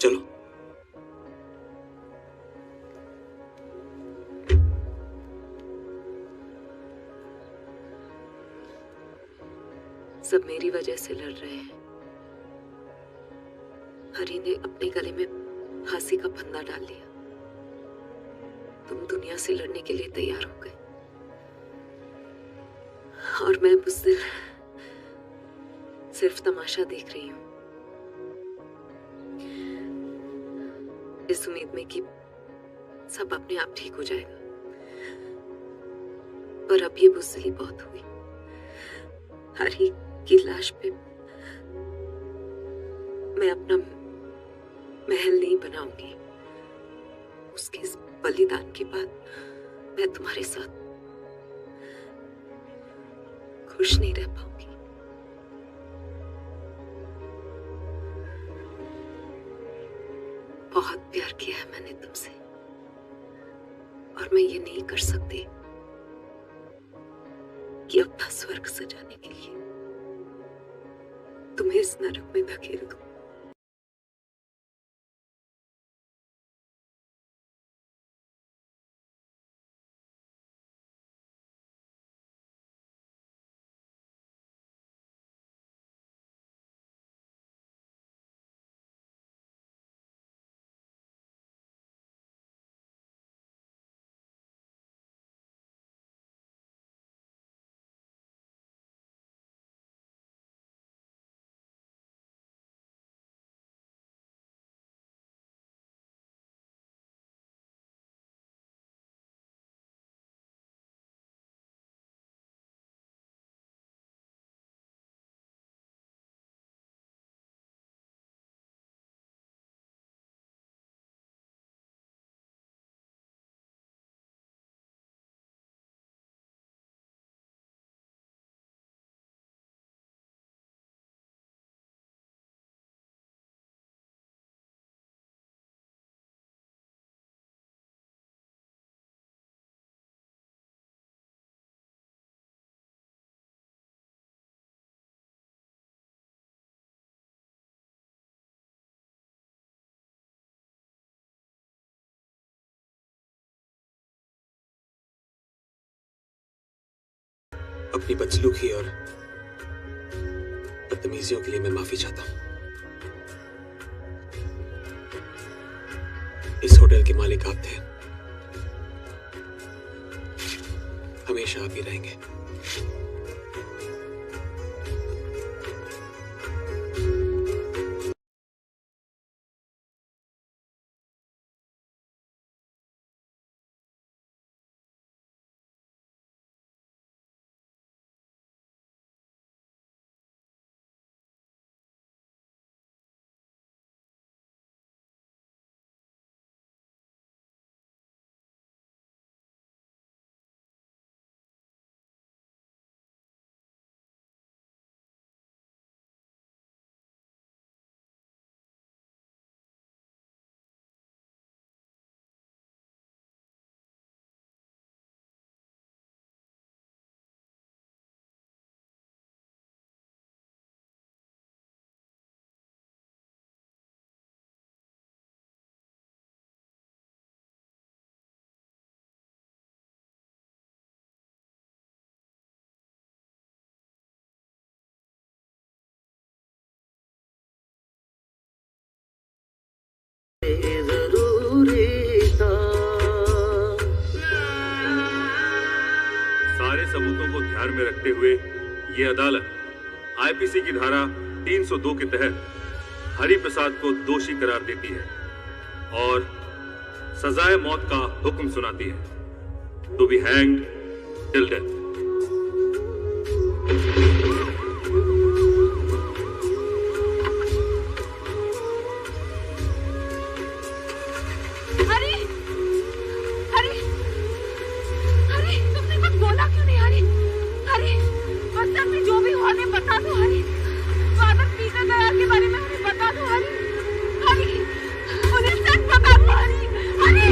चलो। सब मेरी वजह से लड़ रहे हैं। हरी ने अपने गले में फांसी का फंदा डाल लिया। तुम दुनिया से लड़ने के लिए तैयार हो गए और मैं बुज़दिल सिर्फ तमाशा देख रही हूं, इस उम्मीद में कि सब अपने आप ठीक हो जाएगा। पर अब ये बुज़दिली बहुत हुई। हरी की लाश पे मैं अपना महल नहीं बनाऊंगी। उसके इस बलिदान के बाद मैं तुम्हारे साथ खुश नहीं रह पाऊंगी। बहुत प्यार किया है मैंने तुमसे, और मैं ये नहीं कर सकती कि अपना स्वर्ग सजाने के लिए तुम्हें इस नरक में धकेल दूं। अपनी बदसलूकी और बदतमीजियों के लिए मैं माफी चाहता हूं। इस होटल के मालिक आप थे, हमेशा आप ही रहेंगे। सारे सबूतों को ध्यान में रखते हुए ये अदालत आईपीसी की धारा 302 के तहत हरि प्रसाद को दोषी करार देती है और सजाए मौत का हुक्म सुनाती है, to be hanged till death. बता दो हरी, फादर पीटर दयाल के बारे में हमें बता दो हरी, हरी, उन्हें सच बता दो हरी, हरी।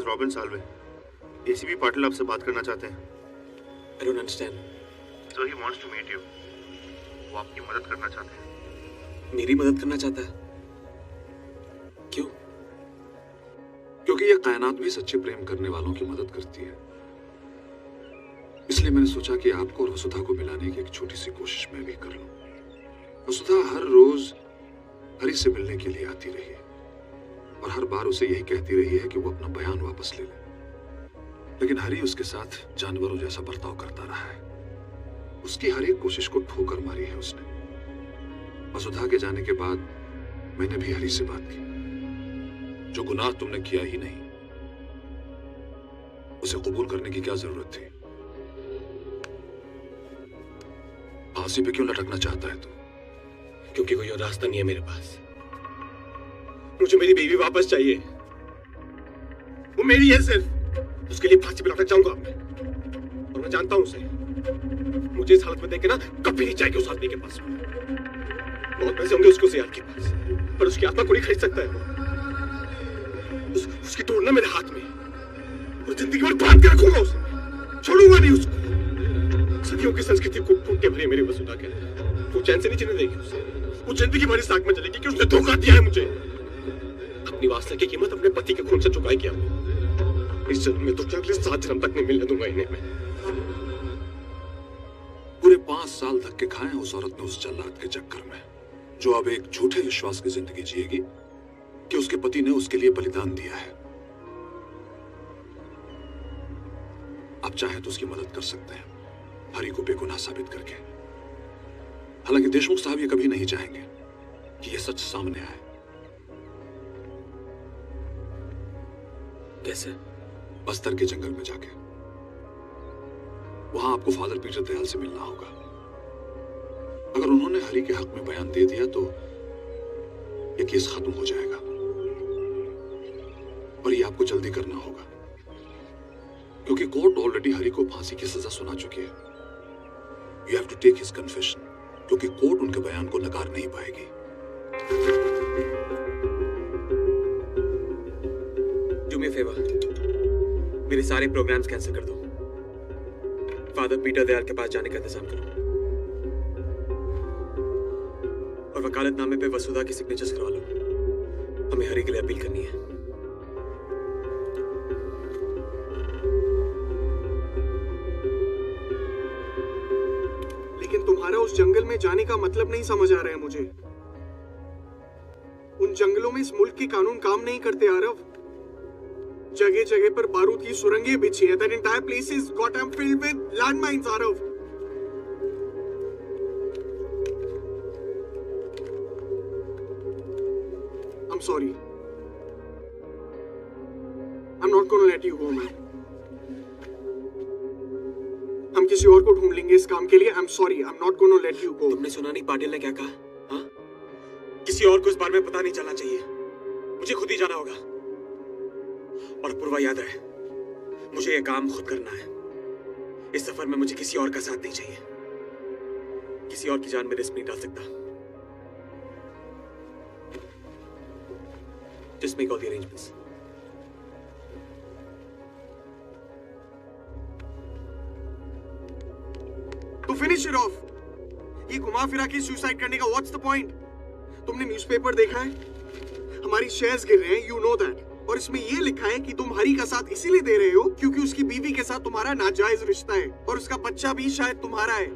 रॉबिन साल्वे। एसीपी पाटिल आपसे बात करना चाहते हैं। I don't understand. So he wants to meet you. वो आपकी मदद करना चाहते हैं। मेरी मदद करना चाहता है? क्यों? क्योंकि ये कायनात भी सच्चे प्रेम करने वालों की मदद करती है। इसलिए मैंने सोचा कि आपको और वसुधा को मिलाने की एक छोटी सी कोशिश मैं भी कर लूं। वसुधा हर रोज हरी से मिलने के लिए आती रही है और हर बार उसे यही कहती रही है कि वो अपना बयान वापस ले ले, लेकिन हरी उसके साथ जानवरों जैसा बर्ताव करता रहा है। उसकी हर एक कोशिश को ठोकर मारी है उसने। वसुधा के जाने के बाद मैंने भी हरी से बात की। जो गुनाह तुमने किया ही नहीं, उसे कबूल करने की क्या जरूरत थी? फांसी पे क्यों लटकना चाहता है तू? क्योंकि कोई और रास्ता नहीं है मेरे पास। मुझे मेरी बीवी वापस चाहिए। वो मेरी है सिर्फ। उसके लिए फांसी पे लटक जाऊंगा मैं। और मैं जानता हूं उसे। मुझे इस हालत में देख के ना कभी नहीं जाएगी उस आदमी के पास। बहुत पैसे होंगे उसको यार के पास, पर उसकी आत्मा को नहीं खरीद सकता है। उसकी तोड़ना मेरे हाथ में। और जिंदगी भर बांध के रखूंगा उसे। छोड़ूंगा नहीं उसको। सदियों की संस्कृति को फूटने भरी मेरी वसुधा के वो चैन से नहीं जीने देगी उसे। वो जिंदगी भरी साख में चलेगी कि उसने धोखा दिया है मुझे। अपनी वासना की कीमत अपने पति के खून से चुकाई किया। इस जन्म में तो क्या अगले 7 जन्म तक नहीं मिलने दूंगा इन्हें मैं। पूरे 5 साल धक्के खाए उस औरत ने उस जल्लाद के चक्कर में, जो अब एक झूठे विश्वास की जिंदगी जिएगी कि उसके पति ने उसके लिए बलिदान दिया है। आप चाहे तो उसकी मदद कर सकते हैं, हरी को बेगुनाह साबित करके। हालांकि देशमुख साहब ये कभी नहीं चाहेंगे कि ये सच सामने आए। कैसे? बस्तर के जंगल में जाके। वहां आपको फादर पीटर दयाल से मिलना होगा। अगर उन्होंने हरी के हक में बयान दे दिया तो ये केस खत्म हो जाएगा। और ये आपको जल्दी करना होगा, क्योंकि कोर्ट ऑलरेडी हरी को फांसी की सजा सुना चुकी है। You have to take his confession, क्योंकि कोर्ट उनके बयान को नकार नहीं पाएगी। Do me a favor, मेरे सारे प्रोग्राम्स कैंसिल कर दो। फादर पीटर दयाल के पास जाने का इंतजाम करो और वकालतनामे पे वसुधा की सिग्नेचर्स करवा लो। हमें हरी के लिए अपील करनी है। लेकिन तुम्हारा उस जंगल में जाने का मतलब नहीं समझ आ रहा है मुझे। उन जंगलों में इस मुल्क के कानून काम नहीं करते आरव। जगह जगह पर बारूद की सुरंगें बिछी है। That entire place is goddamn filled with landmines, Aarav. I'm sorry. I'm not gonna let you go, man. हम किसी और को ढूंढ लेंगे इस काम के लिए। I'm sorry. I'm not gonna let you go. तुमने सुना नहीं पाटिल ने क्या कहा? हाँ? किसी और को इस बारे में पता नहीं चलना चाहिए। मुझे खुद ही जाना होगा। और पूर्वा याद है, मुझे ये काम खुद करना है। इस सफर में मुझे किसी और का साथ नहीं चाहिए। किसी और की जान में रिस्क नहीं डाल सकता। Just make all the arrangements. To finish it off, ये घुमा फिरा के सुसाइड करने का what's the point? तुमने न्यूज़पेपर देखा है? हमारी शेयर्स गिर रहे हैं, you know that. और इसमें ये लिखा है कि तुम हरी का साथ इसीलिए दे रहे हो क्योंकि उसकी बीवी के साथ तुम्हारा नाजायज रिश्ता है और उसका बच्चा भी शायद तुम्हारा है।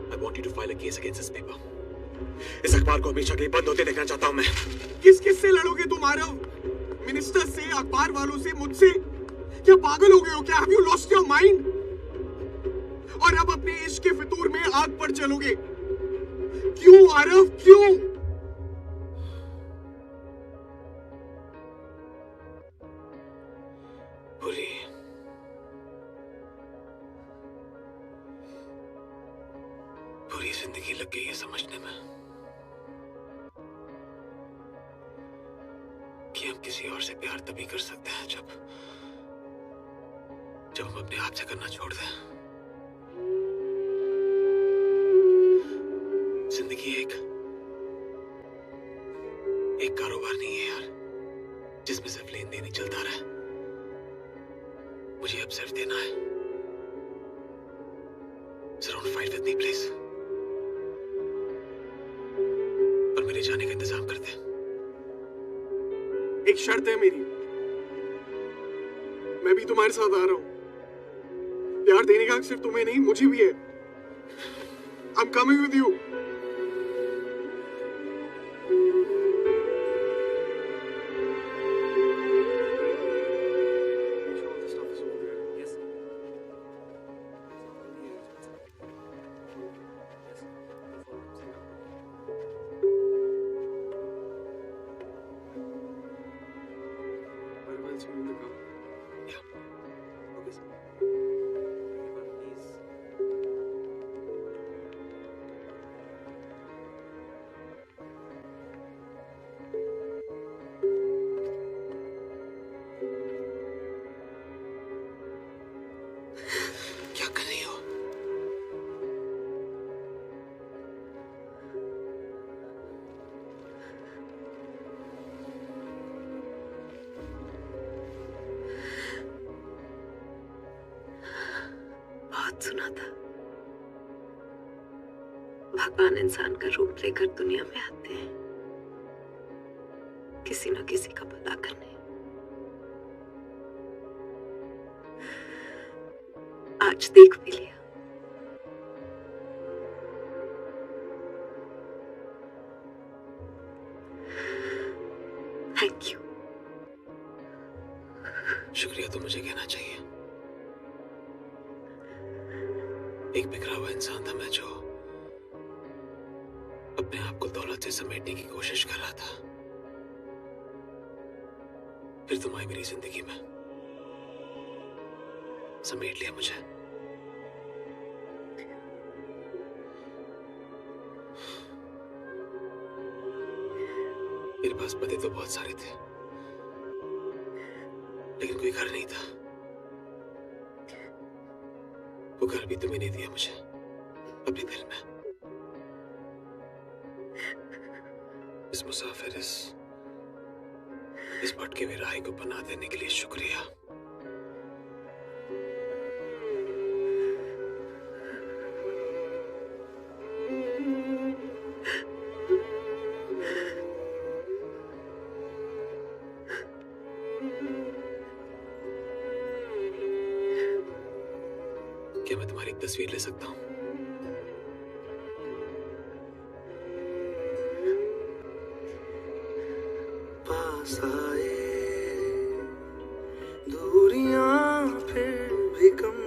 I want you to file a case against this paper. इस अखबार को हमेशा के लिए बंद होते देखना चाहता हूं मैं। किस से लड़ोगे तुम आरव? मिनिस्टर से, अखबार वालों से, मुझसे? क्या पागल हो गए हो क्या? Have you lost your mind? और अब अपने इश्क के फितूर में आग पर चलोगे? क्यों आरव, क्यों? पूरी जिंदगी लग गई है समझने में कि हम किसी और से प्यार तभी कर सकते हैं जब हम अपने आप से करना छोड़ दें। जिंदगी एक कारोबार नहीं है यार। जिसमें सिर्फ लेन देन ही चलता रहा। मुझे अब सिर्फ देना है। So don't fight with me, please. और मेरे जाने का इंतजाम कर दे। एक शर्त है मेरी, मैं भी तुम्हारे साथ आ रहा हूँ। प्यार देने का हक सिर्फ तुम्हें नहीं, मुझे भी है। I'm coming with you. क्या कर रही हो? बहुत सुना था, भगवान इंसान का रूप लेकर दुनिया में आते हैं किसी न किसी का भला करने। आज देख भी लिया। Thank you. शुक्रिया तो मुझे कहना चाहिए। एक बिखरा हुआ इंसान था मैं, जो अपने आप को दौलत से समेटने की कोशिश कर रहा था। फिर तुम आई मेरी जिंदगी में, समेट लिया मुझे। मेरे पास पते तो बहुत सारे थे, लेकिन कोई घर नहीं था। वो घर भी तुम्हें नहीं दिया मुझे अपने दिल में। इस मुसाफिर, इस भटके हुए राही को पनाह देने के लिए शुक्रिया। क्या मैं तुम्हारी एक तस्वीर ले सकता हूँ? पास आए दूरियां फिर भी कम।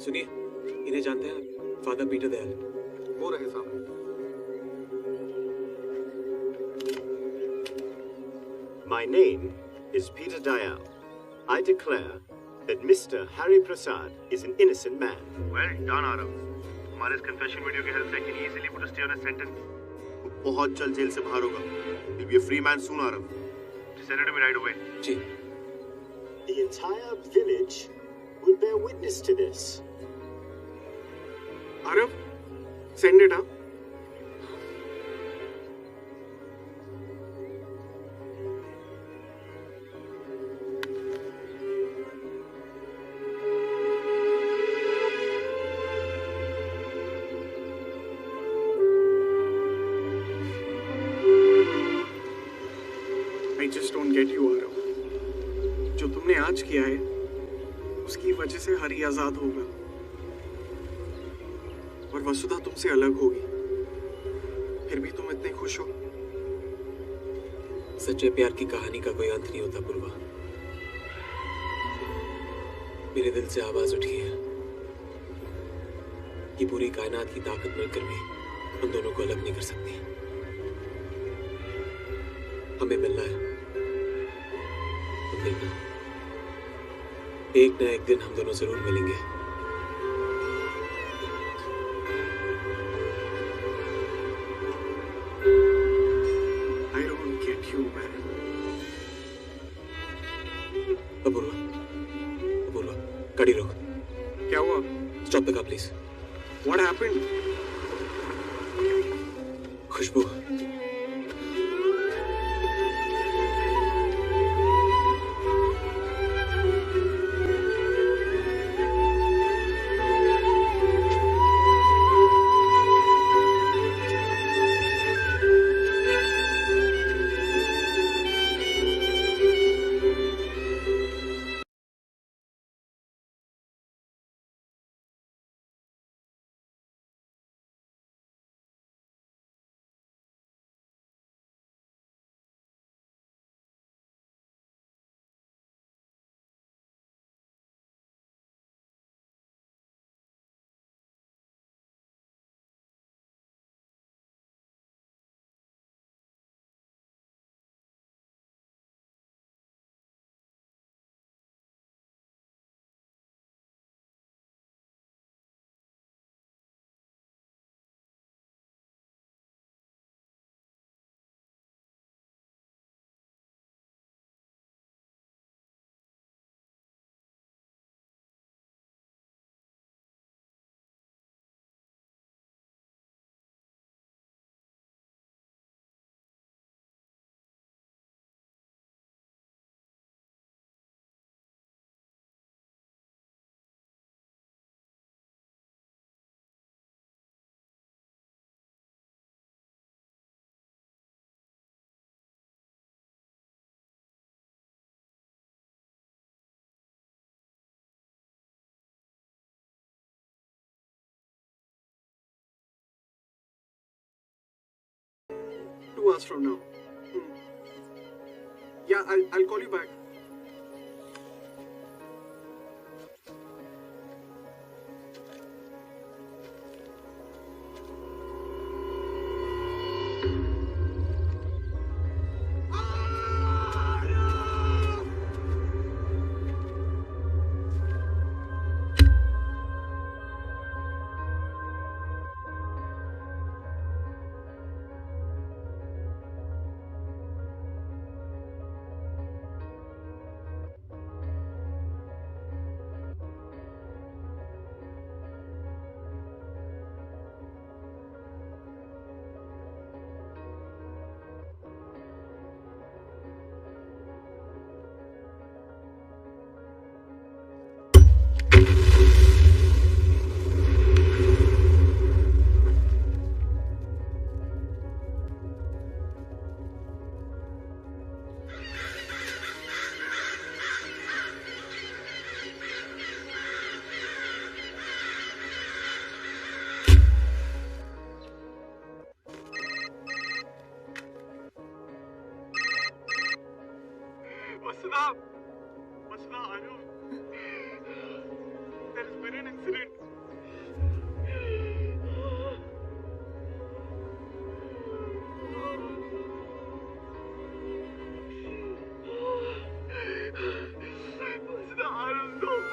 सुनिए, इन्हें जानते हैं? Father Peter Dayal. वो रहे सामने। My name is Peter Dayal. I declare that Mr. Hari Prasad is an innocent man. Well done, Arav. हमारे इस confession video की help से can easily put a stay on his sentence. वो बहुत जल्द जेल से बाहर होगा. He'll be a free man soon, Arav. Send it to me right away. Ji. The entire village will bear witness to this. Arav, send it, huh? I just don't get you, Arav. जो तुमने आज किया है, उसकी वजह से हरी आजाद होगा और वसुधा तुमसे अलग होगी. फिर भी तुम इतने खुश हो. सच्चे प्यार की कहानी का कोई अंत नहीं होता पूर्वा. मेरे दिल से आवाज उठी है कि पूरी कायनात की ताकत मिलकर भी हम दोनों को अलग नहीं कर सकती. हमें मिलना है. तुम देखना, एक ना एक दिन हम दोनों जरूर मिलेंगे. I don't get you, man. Apoorva, गाड़ी रोक. क्या हुआ? Stop the car please. What happened? Khushboo. Hours from now. Yeah, I'll call you back. Vasudha, Arav. There's been an incident. Vasudha, Arav, no.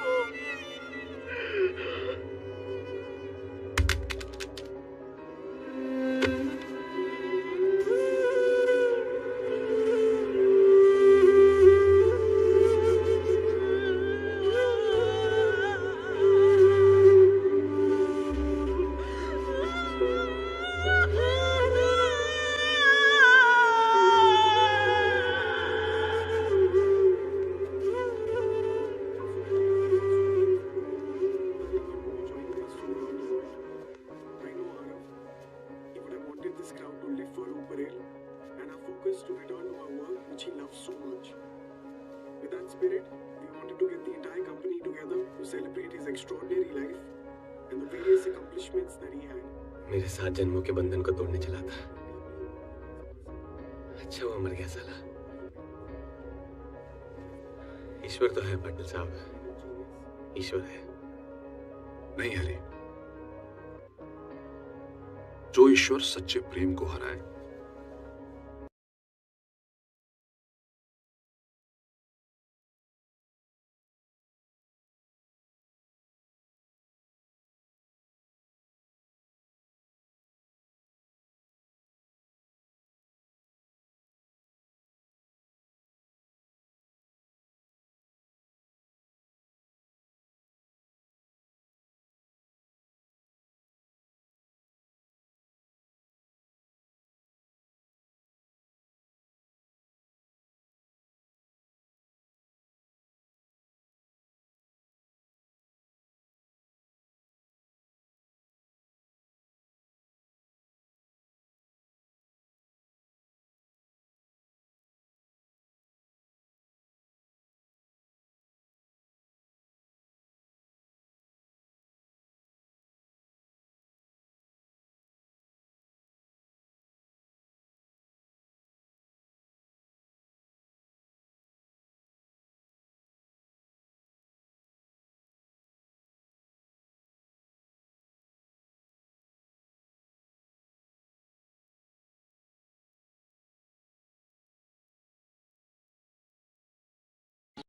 spirit, we wanted to get the entire company together to celebrate his extraordinary life and the various accomplishments that he had. मेरे 7 जन्मों के बंधन को तोड़ने चला था। अच्छा वो मर गया साला। ईश्वर तो है पाटिल साहब, ईश्वर है। नहीं हरी, जो ईश्वर सच्चे प्रेम को हराए